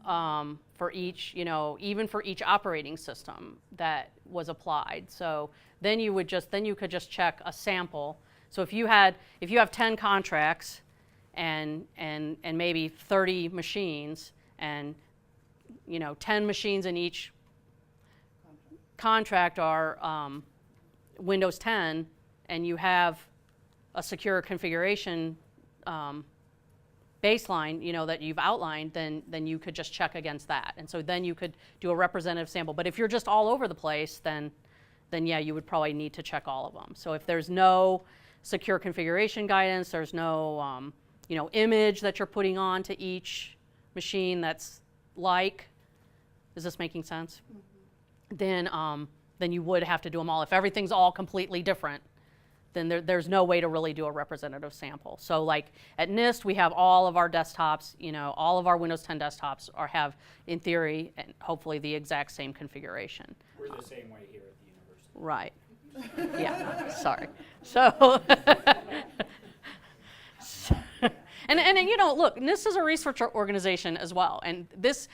for each, even for each operating system that was applied. So then you could just check a sample. So if you have 10 contracts and maybe 30 machines, and 10 machines in each contract are Windows 10, and you have a secure configuration baseline, that you've outlined, then you could just check against that. And so then you could do a representative sample. But if you're just all over the place, then yeah, you would probably need to check all of them. So if there's no secure configuration guidance, there's no image that you're putting on to each machine that's is this making sense? Mm-hmm. Then you would have to do them all. If everything's all completely different, then there's no way to really do a representative sample. So like at NIST, we have all of our desktops, all of our Windows 10 desktops have, in theory, and hopefully the exact same configuration. We're the same way here at the university. Right. Yeah, sorry. So, and look, NIST is a research organization as well. And this,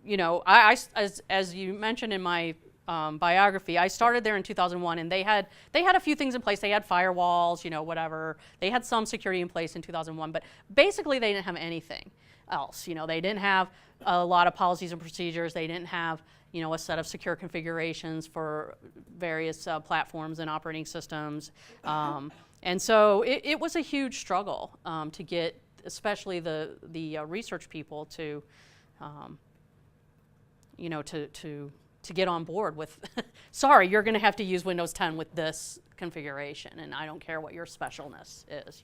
as you mentioned in my biography, I started there in 2001, and they had a few things in place. They had firewalls, whatever. They had some security in place in 2001, but basically they didn't have anything else. They didn't have a lot of policies and procedures. They didn't have, a set of secure configurations for various platforms and operating systems. And so it was a huge struggle to get, especially the research people to get on board with sorry, you're going to have to use Windows 10 with this configuration, and I don't care what your specialness is,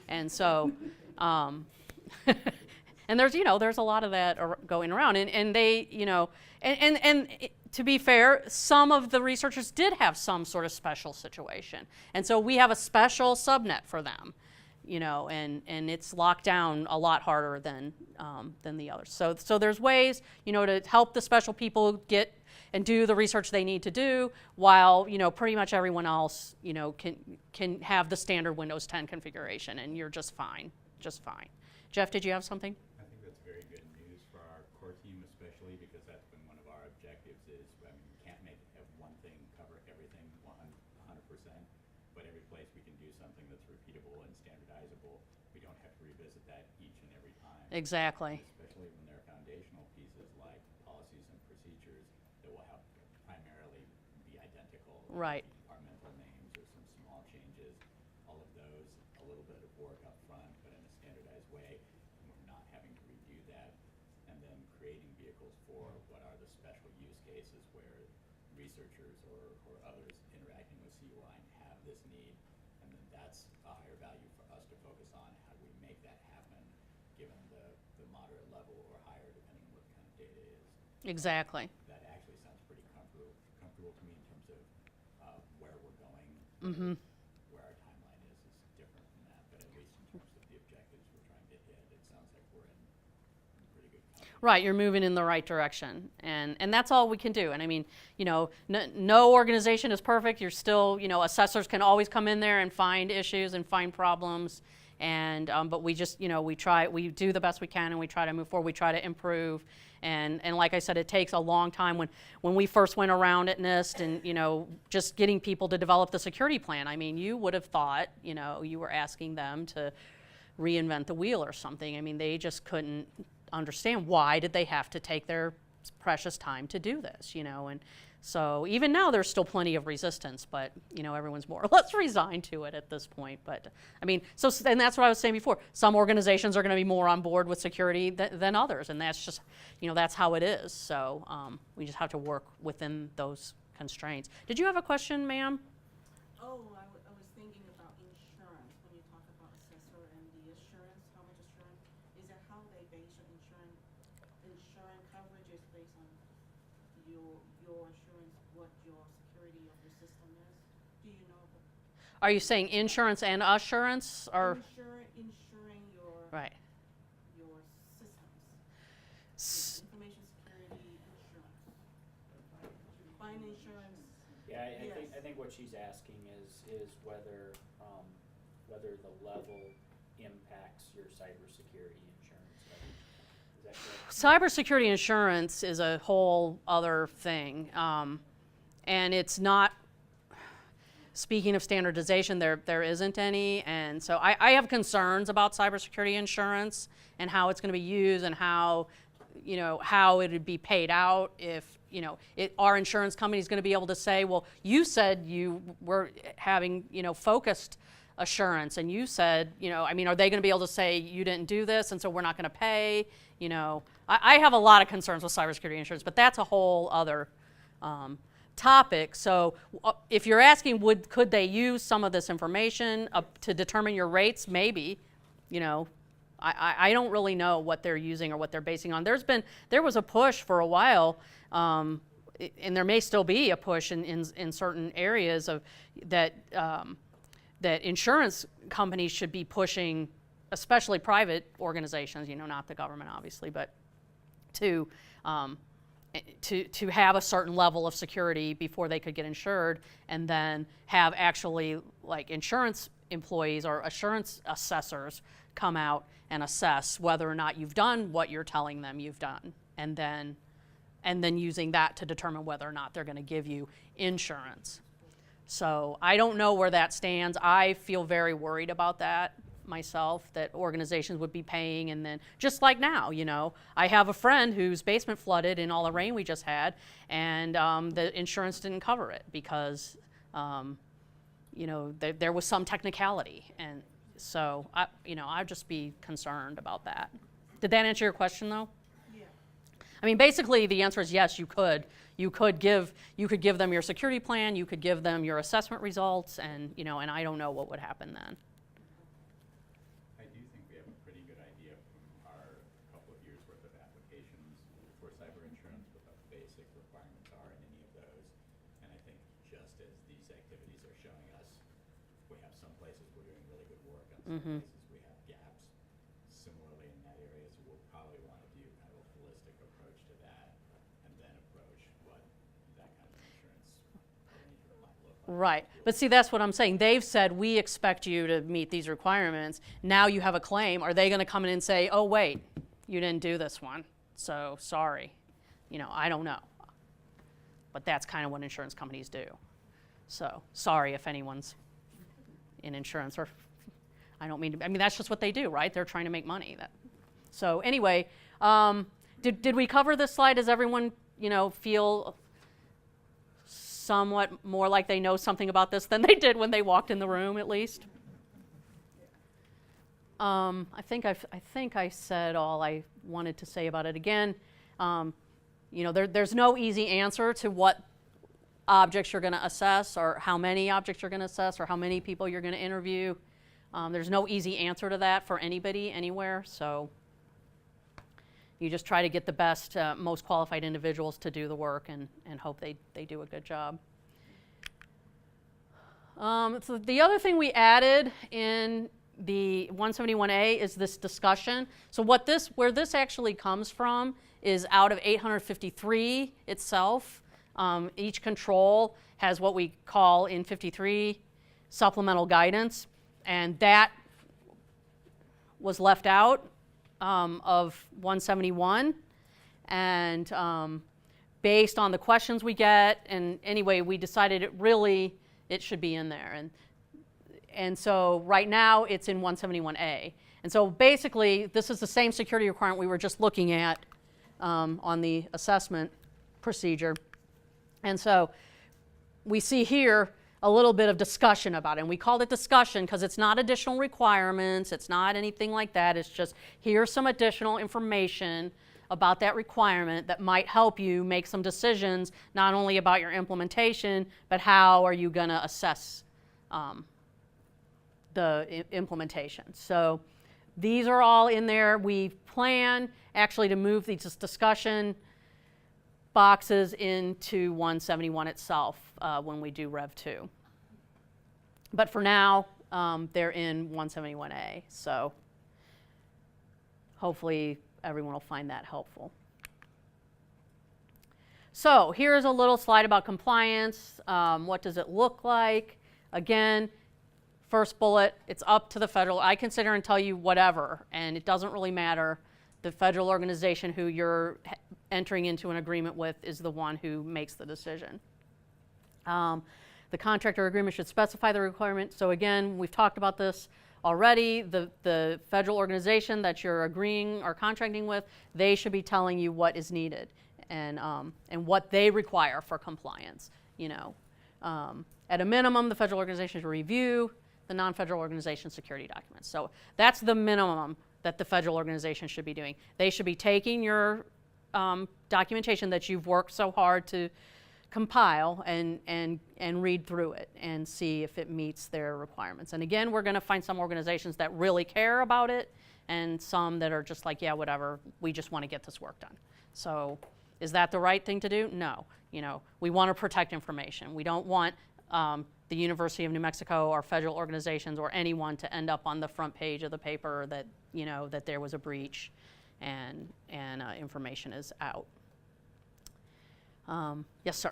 And so, and there's, there's a lot of that going around, and they, and to be fair, some of the researchers did have some sort of special situation, and so we have a special subnet for them, and it's locked down a lot harder than the others. So there's ways, to help the special people get and do the research they need to do, while pretty much everyone else can have the standard Windows 10 configuration, and you're just fine. Jeff, did you have something? I think that's very good news for our core team, especially because that's been one of our objectives. Is we can't have one thing cover everything 100%, but every place we can do something that's repeatable and standardizable, we don't have to revisit that each and every time. Exactly. Especially when there are foundational pieces like policies and procedures that will have to primarily be identical. Right. Departmental names or some small changes, all of those, a little bit of work up front, but in a standardized way. And we're not having to review that, and then creating vehicles for what are the special use cases where researchers or others interacting with CUI have this need, and then that's a higher value for us to focus on. How do we make that happen, given the moderate level or higher, depending on what kind of data is. Exactly. That actually sounds pretty comfortable to me in terms of where we're going. Mm-hmm. Where our timeline is different from that, but at least in terms of the objectives we're trying to hit, it sounds like we're in pretty good company. Right, you're moving in the right direction, and that's all we can do. And I mean, no organization is perfect. You're still, assessors can always come in there and find issues and find problems, and but we just, we do the best we can, and we try to move forward. We try to improve, and like I said, it takes a long time. When we first went around at NIST, and just getting people to develop the security plan. I mean, you would have thought, you were asking them to reinvent the wheel or something. I mean, they just couldn't understand why did they have to take their precious time to do this, and so even now there's still plenty of resistance, but everyone's more or less resigned to it at this point. But I mean, and that's what I was saying before, some organizations are going to be more on board with security than others, and that's just, that's how it is. So we just have to work within those constraints. Did you have a question, ma'am? Oh, I was thinking about insurance. When you talk about assessor and the assurance, how much assurance, is that how they base your insurance coverage is based on your assurance, what your security of your system is? Do you know? Are you saying insurance and assurance, or? Insuring your Right. your systems. Information security insurance. Buying insurance. Yeah, Yes. I think what she's asking is whether the level impacts your cybersecurity insurance. Is that correct? Cybersecurity insurance is a whole other thing, and it's not. Speaking of standardization, there isn't any, and so I have concerns about cybersecurity insurance and how it's going to be used and how it would be paid out if our insurance company is going to be able to say, well, you said you were having focused assurance, and you said are they going to be able to say you didn't do this, and so we're not going to pay? I have a lot of concerns with cybersecurity insurance, but that's a whole other topic. So if you're asking, could they use some of this information to determine your rates? Maybe. I don't really know what they're using or what they're basing on. There was a push for a while, and there may still be a push in certain areas of that insurance companies should be pushing, especially private organizations, not the government obviously, but to have a certain level of security before they could get insured, and then have actually like insurance employees or assurance assessors come out and assess whether or not you've done what you're telling them you've done, and then using that to determine whether or not they're going to give you insurance. So I don't know where that stands. I feel very worried about that myself, that organizations would be paying, and then just like now, I have a friend whose basement flooded in all the rain we just had, and the insurance didn't cover it because there was some technicality, and so I'd just be concerned about that. Did that answer your question though? Yeah. I mean, basically the answer is yes, you could You could give them your security plan, you could give them your assessment results, and and I don't know what would happen then. I do think we have a pretty good idea from our couple of years worth of applications for cyber insurance, what the basic requirements are in any of those. And I think just as these activities are showing us, we have some places we're doing really good work, and some places we have gaps. Similarly in that area, so we'll probably want to do kind of a holistic approach to that, and then approach what that kind of insurance arrangement might look like. Right. But see, that's what I'm saying. They've said, we expect you to meet these requirements. Now you have a claim. Are they going to come in and say, oh, wait, you didn't do this one, so sorry? I don't know. But that's kind of what insurance companies do. So sorry if anyone's in insurance, or I don't mean to, that's just what they do, right? They're trying to make money. So anyway, did we cover this slide? Does everyone, feel somewhat more like they know something about this than they did when they walked in the room, at least? I think I said all I wanted to say about it. Again, there's no easy answer to what objects you're going to assess, or how many objects you're going to assess, or how many people you're going to interview. There's no easy answer to that for anybody, anywhere. So you just try to get the best, most qualified individuals to do the work, and hope they do a good job. So the other thing we added in the 171A is this discussion. So where this actually comes from is out of 853 itself. Each control has what we call in 53 supplemental guidance, and that was left out of 171. And based on the questions we get, and anyway, we decided it should be in there. And so right now it's in 171A. And so basically this is the same security requirement we were just looking at on the assessment procedure. And so we see here a little bit of discussion about it. And we called it discussion because it's not additional requirements, it's not anything like that. It's just, here's some additional information about that requirement that might help you make some decisions, not only about your implementation, but how are you going to assess the implementation. So these are all in there. We plan actually to move these discussion boxes into 171 itself when we do Rev 2. But for now, they're in 171A. So hopefully everyone will find that helpful. So here's a little slide about compliance. What does it look like? Again, first bullet, it's up to the federal. I consider and tell you whatever, and it doesn't really matter. The federal organization who you're entering into an agreement with is the one who makes the decision. The contractor agreement should specify the requirement. So again, we've talked about this already. The federal organization that you're agreeing or contracting with, they should be telling you what is needed and what they require for compliance. At a minimum, the federal organization should review the non-federal organization security documents. So that's the minimum that the federal organization should be doing. They should be taking your documentation that you've worked so hard to compile and read through it and see if it meets their requirements. And again, we're going to find some organizations that really care about it and some that are just like, yeah, whatever, we just want to get this work done. So is that the right thing to do? No. We want to protect information. We don't want the University of New Mexico or federal organizations or anyone to end up on the front page of the paper that, that there was a breach and information is out. Yes, sir.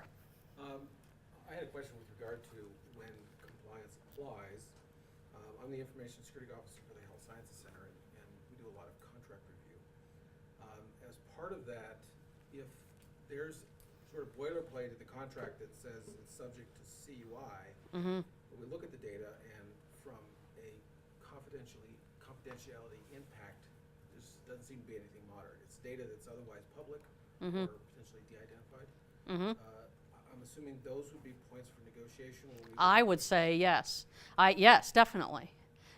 I had a question with regard to when compliance applies. I'm the Information Security Officer for the Health Sciences Center, and we do a lot of contract review. As part of that, if there's sort of boilerplate in the contract that says it's subject to CUI, we look at the data, and from a confidentiality impact, there doesn't seem to be anything moderate. It's data that's otherwise public or potentially de-identified. I'm assuming those would be points for negotiation. I would say yes. Yes, definitely.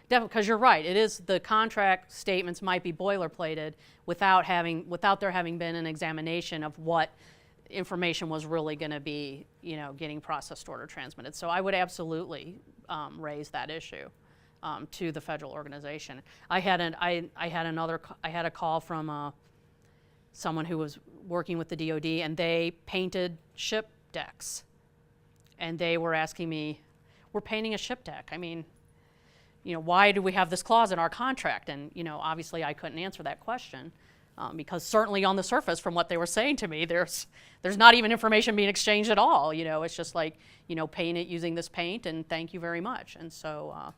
Because you're right. It is, the contract statements might be boilerplated without there having been an examination of what information was really going to be, getting processed, stored, or transmitted. So I would absolutely raise that issue to the federal organization. I had a call from someone who was working with the DoD, and they painted ship decks, and they were asking me, "We're painting a ship deck. I mean, why do we have this clause in our contract?" And obviously I couldn't answer that question. Because certainly on the surface, from what they were saying to me, there's not even information being exchanged at all. It's just like, paint it using this paint and thank you very much. And so,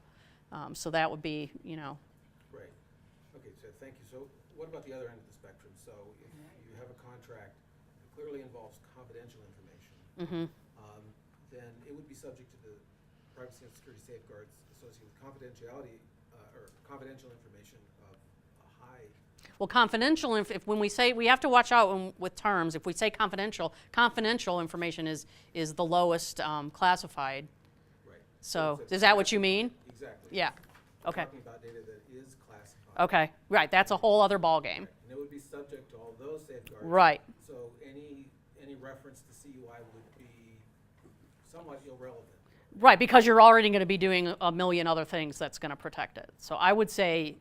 so that would be, Right. Okay, so thank you. So what about the other end of the spectrum? So if you have a contract that clearly involves confidential information, then it would be subject to the privacy and security safeguards associated with confidentiality or confidential information of a high. Well, confidential, if when we say, we have to watch out with terms. If we say confidential information is the lowest classified. Right. So is that what you mean? Exactly. Yeah. We're Okay. talking about data that is classified. Okay. Right. That's a whole other ballgame. And it would be subject to all those safeguards. Right. So any reference to CUI would be somewhat irrelevant. Right, because you're already going to be doing a million other things that's going to protect it. So I would say,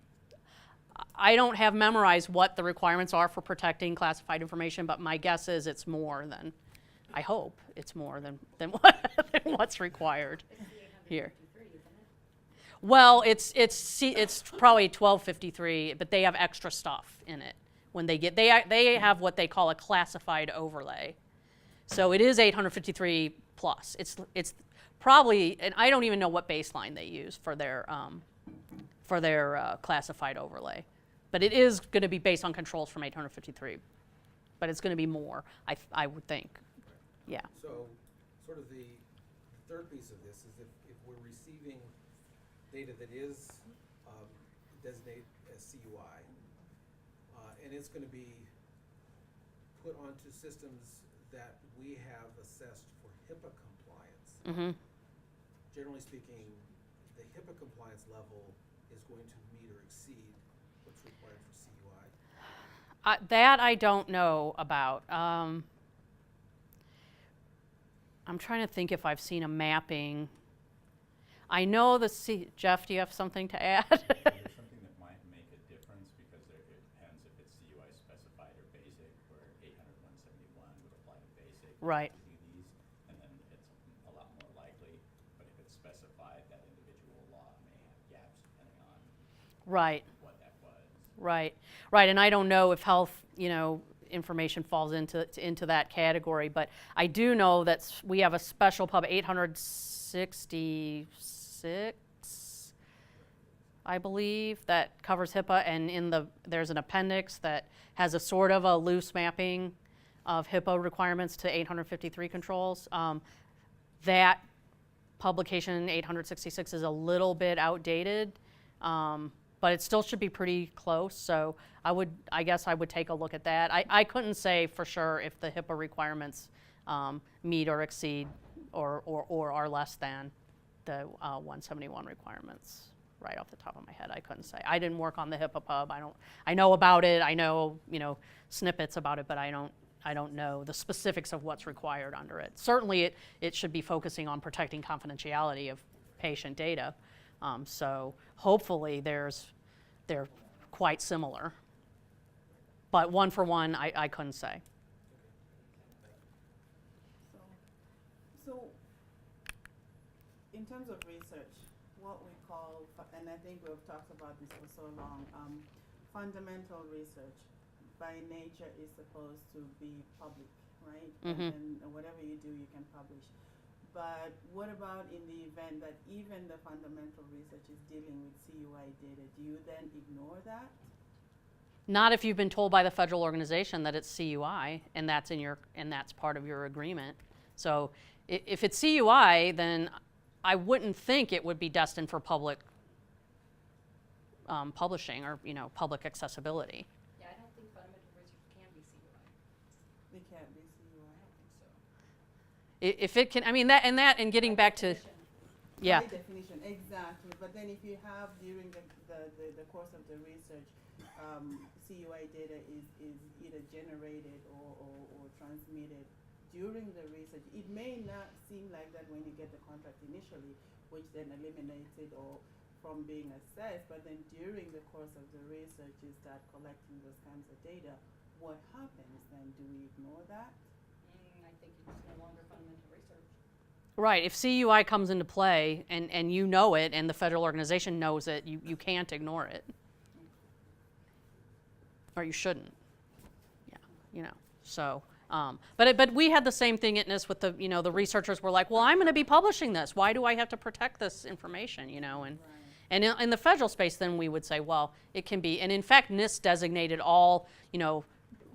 I don't have memorized what the requirements are for protecting classified information, but my guess is it's more than, I hope it's more than what's required here. Well, it's probably 1253, but they have extra stuff in it when they have what they call a classified overlay. So it is 853 plus. It's probably, and I don't even know what baseline they use for their classified overlay, but it is going to be based on controls from 853. But it's going to be more, I would think. Yeah. So sort of the third piece of this is if we're receiving data that is designated as CUI, and it's going to be put onto systems that we have assessed for HIPAA compliance. Generally speaking, the HIPAA compliance level is going to meet or exceed what's required for CUI. That I don't know about. I'm trying to think if I've seen a mapping. I know Jeff, do you have something to add? There's something that might make a difference because it depends if it's CUI specified or basic, where 800-171 would apply to basic. Right. These, and then it's a lot more likely. But if it's specified, that individual law may have gaps depending on Right. what that was. Right. Right. And I don't know if health, information falls into that category, but I do know that we have a special pub 866, I believe, that covers HIPAA, and there's an appendix that has a sort of a loose mapping of HIPAA requirements to 853 controls. That publication 866 is a little bit outdated, but it still should be pretty close. So I guess I would take a look at that. I couldn't say for sure if the HIPAA requirements meet or exceed or are less than the 171 requirements right off the top of my head. I couldn't say. I didn't work on the HIPAA pub. I know about it. I know snippets about it, but I don't know the specifics of what's required under it. Certainly it should be focusing on protecting confidentiality of patient data. So hopefully they're quite similar. But one for one, I couldn't say. So, in terms of research, what we call, and I think we've talked about this for so long, fundamental research by nature is supposed to be public, right? And whatever you do, you can publish. But what about in the event that even the fundamental research is dealing with CUI data? Do you then ignore that? Not if you've been told by the federal organization that it's CUI, and that's part of your agreement. So if it's CUI, then I wouldn't think it would be destined for public publishing or public accessibility. Yeah, I don't think fundamental research can be CUI. It can't be CUI. I don't think so. If it can, I mean and getting back to, yeah. By definition, exactly. But then if you have during the course of the research, CUI data is either generated or transmitted during the research, it may not seem like that when you get the contract initially, which then eliminates it or from being assessed, but then during the course of the research, you start collecting those kinds of data. What happens then? Do we ignore that? I think it's no longer fundamental research. Right, if CUI comes into play and you know it and the federal organization knows it, you can't ignore it. Or you shouldn't. Yeah, you know, so. But we had the same thing at NIST with the, you know, the researchers were like, well, I'm going to be publishing this. Why do I have to protect this information, you know? And in the federal space, then we would say, well, it can be, and in fact, NIST designated all, you know,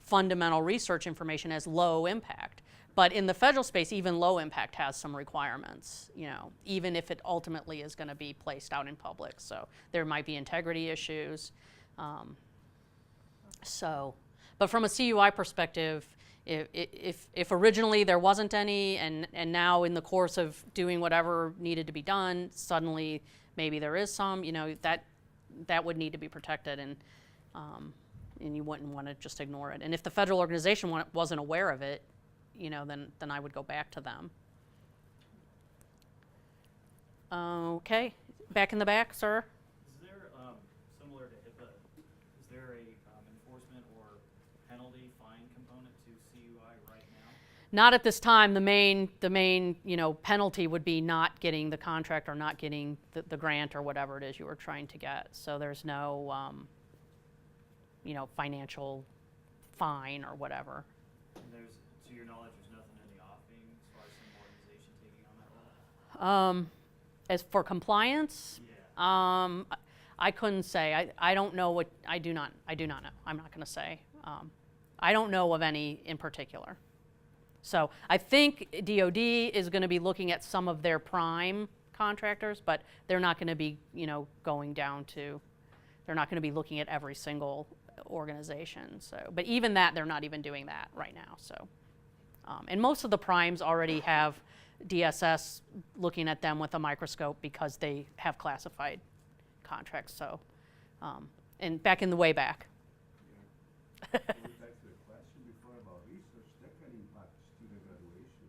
fundamental research information as low impact. But in the federal space, even low impact has some requirements, you know, even if it ultimately is going to be placed out in public. So there might be integrity issues. But from a CUI perspective, if originally there wasn't any, and now in the course of doing whatever needed to be done, suddenly maybe there is some, you know, that would need to be protected, and you wouldn't want to just ignore it. And if the federal organization wasn't aware of it, you know, then I would go back to them. Okay, back in the back, sir. Is there, similar to HIPAA, is there a enforcement or penalty fine component to CUI right now? Not at this time. The main, you know, penalty would be not getting the contract or not getting the grant or whatever it is you were trying to get. So there's no, you know, financial fine or whatever. And to your knowledge, there's nothing in the offing as far as some organization taking on that role? As for compliance, Yeah. I couldn't say. I don't know what, I do not know. I'm not going to say. I don't know of any in particular. So I think DOD is going to be looking at some of their prime contractors, but they're not going to be, you know, going down to, they're not going to be looking at every single organization. So, but even that, they're not even doing that right now. So, and most of the primes already have DSS looking at them with a microscope because they have classified contracts. So, and back in the way back. Going back to the question before about research, that can impact student graduation.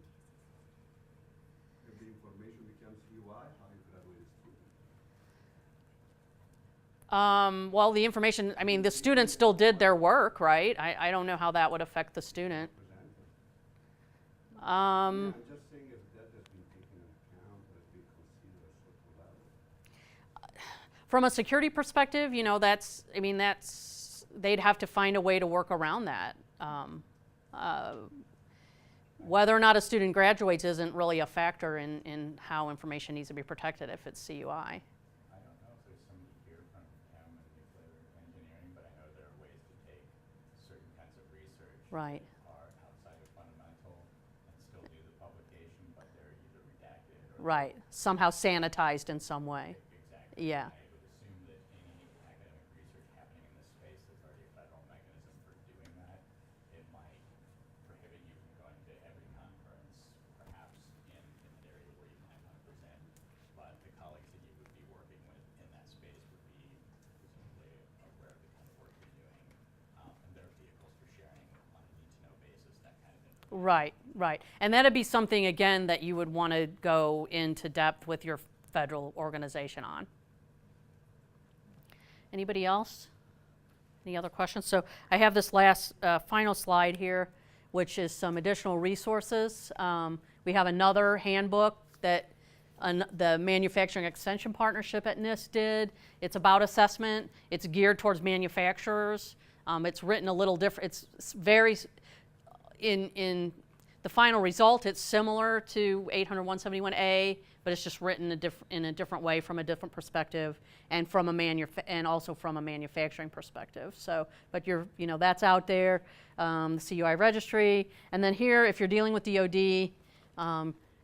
If the information becomes UI, how you graduate a student? Well, the information, I mean, the students still did their work, right? I don't know how that would affect the student. I'm just saying if that has been taken into account, has been considered at certain level. From a security perspective, you know, they'd have to find a way to work around that. Whether or not a student graduates isn't really a factor in how information needs to be protected if it's CUI. I don't know if there's somebody here from nuclear engineering, but I know there are ways to take certain kinds of research Right. that are outside of fundamental and still do the publication, but they're either redacted or Right. Somehow sanitized in some way. exactly. Yeah. I would assume that any academic research happening in this space, there's already a federal mechanism for doing that. It might prohibit you from going to every conference, perhaps in an area where you might want to present, but the colleagues that you would be working with in that space would be presumably aware of the kind of work you're doing, and there are vehicles for sharing on a need-to-know basis, that kind of information. Right, right. And that'd be something, again, that you would want to go into depth with your federal organization on. Anybody else? Any other questions? So I have this last final slide here, which is some additional resources. We have another handbook that the Manufacturing Extension Partnership at NIST did. It's about assessment. It's geared towards manufacturers. It's written a little different. It's very, in the final result, it's similar to 800-171A, but it's just written in a different way from a different perspective, and from and also from a manufacturing perspective. So, but you know, that's out there, the CUI registry, and then here, if you're dealing with DoD, you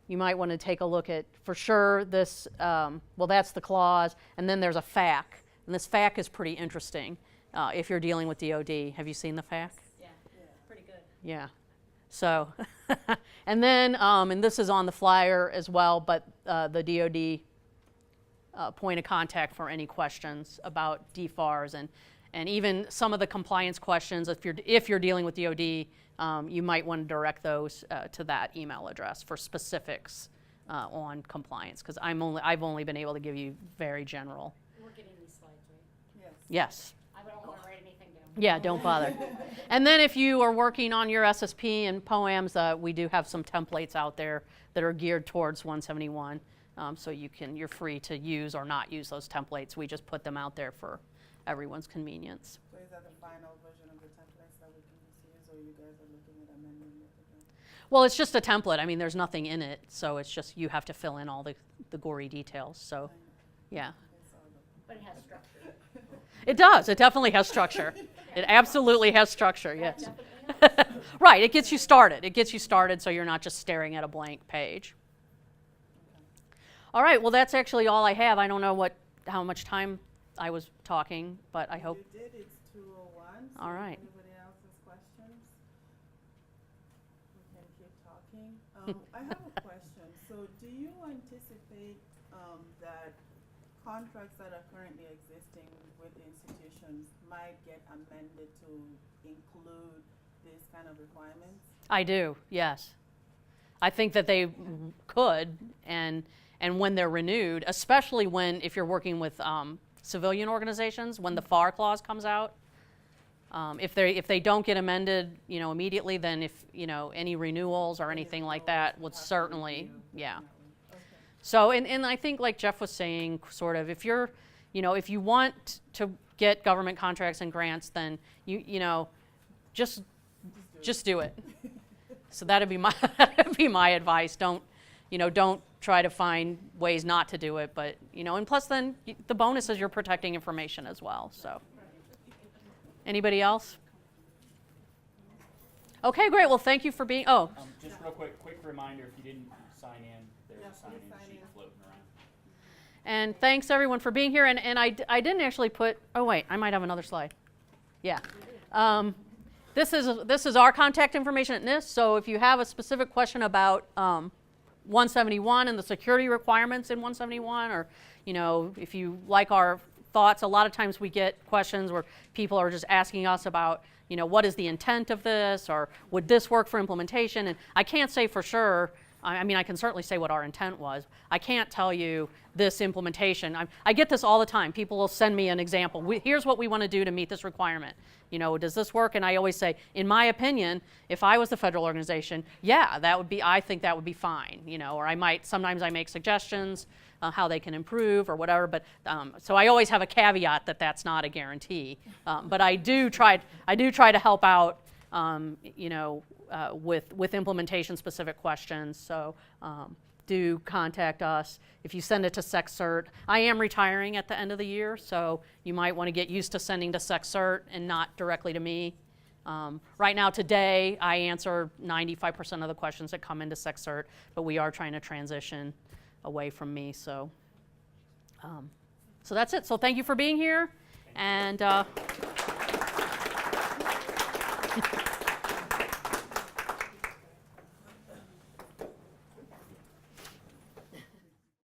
might want to take a look at, for sure, this. Well, that's the clause, and then there's a FAQ, and this FAQ is pretty interesting if you're dealing with DoD. Have you seen the FAQ? Yeah, pretty good. Yeah. So, and then, and this is on the flyer as well, but the DoD point of contact for any questions about DFARs and even some of the compliance questions. If you're dealing with DoD, you might want to direct those to that email address for specifics on compliance, because I've only been able to give you very general. We're getting these slides, right? Yes. Yes. I don't want to write anything down. Yeah, don't bother. And then if you are working on your SSP and POAMs, we do have some templates out there that are geared towards 171. So you're free to use or not use those templates. We just put them out there for everyone's convenience. So is that the final version of the templates that we can just use, or you guys are looking at amending it again? Well, it's just a template. I mean, there's nothing in it, so it's just you have to fill in all the gory details. So, yeah. But it has structure. It does. It definitely has structure. It absolutely has structure, yes. Right, it gets you started. It gets you started so you're not just staring at a blank page. All right, well, that's actually all I have. I don't know how much time I was talking, but I hope. You did, it's 2:01. So All right. if anybody else has questions, we can keep talking. I have a question. So do you anticipate that contracts that are currently existing with institutions might get amended to include these kind of requirements? I do, yes. I think that they could, and when they're renewed, especially if you're working with civilian organizations, when the FAR clause comes out, if they don't get amended, immediately, then if any renewals or anything like that would certainly, yeah. So, and I think like Jeff was saying, sort of, if you're, if you want to get government contracts and grants, then just do it. So that'd be my advice. Don't try to find ways not to do it, but and plus then the bonus is you're protecting information as well. So, anybody else? Okay, great. Well, thank you for being. Just real quick reminder: if you didn't sign in, there's a sign-in sheet floating around. And thanks everyone for being here. And I didn't actually put. Oh wait, I might have another slide. Yeah. This is our contact information at NIST. So if you have a specific question about 171 and the security requirements in 171, or if you like our thoughts, a lot of times we get questions where people are just asking us about what is the intent of this, or would this work for implementation? And I can't say for sure. I mean, I can certainly say what our intent was. I can't tell you this implementation. I get this all the time. People will send me an example. Here's what we want to do to meet this requirement. Does this work? And I always say, in my opinion, if I was the federal organization, yeah, I think that would be fine. Or sometimes I make suggestions how they can improve or whatever. But so I always have a caveat that that's not a guarantee. But I do try to help out. With implementation-specific questions. So do contact us. If you send it to SecCert, I am retiring at the end of the year, so you might want to get used to sending to SecCert and not directly to me. Right now, today, I answer 95% of the questions that come into SecCert, but we are trying to transition away from me. So that's it. So thank you for being here, and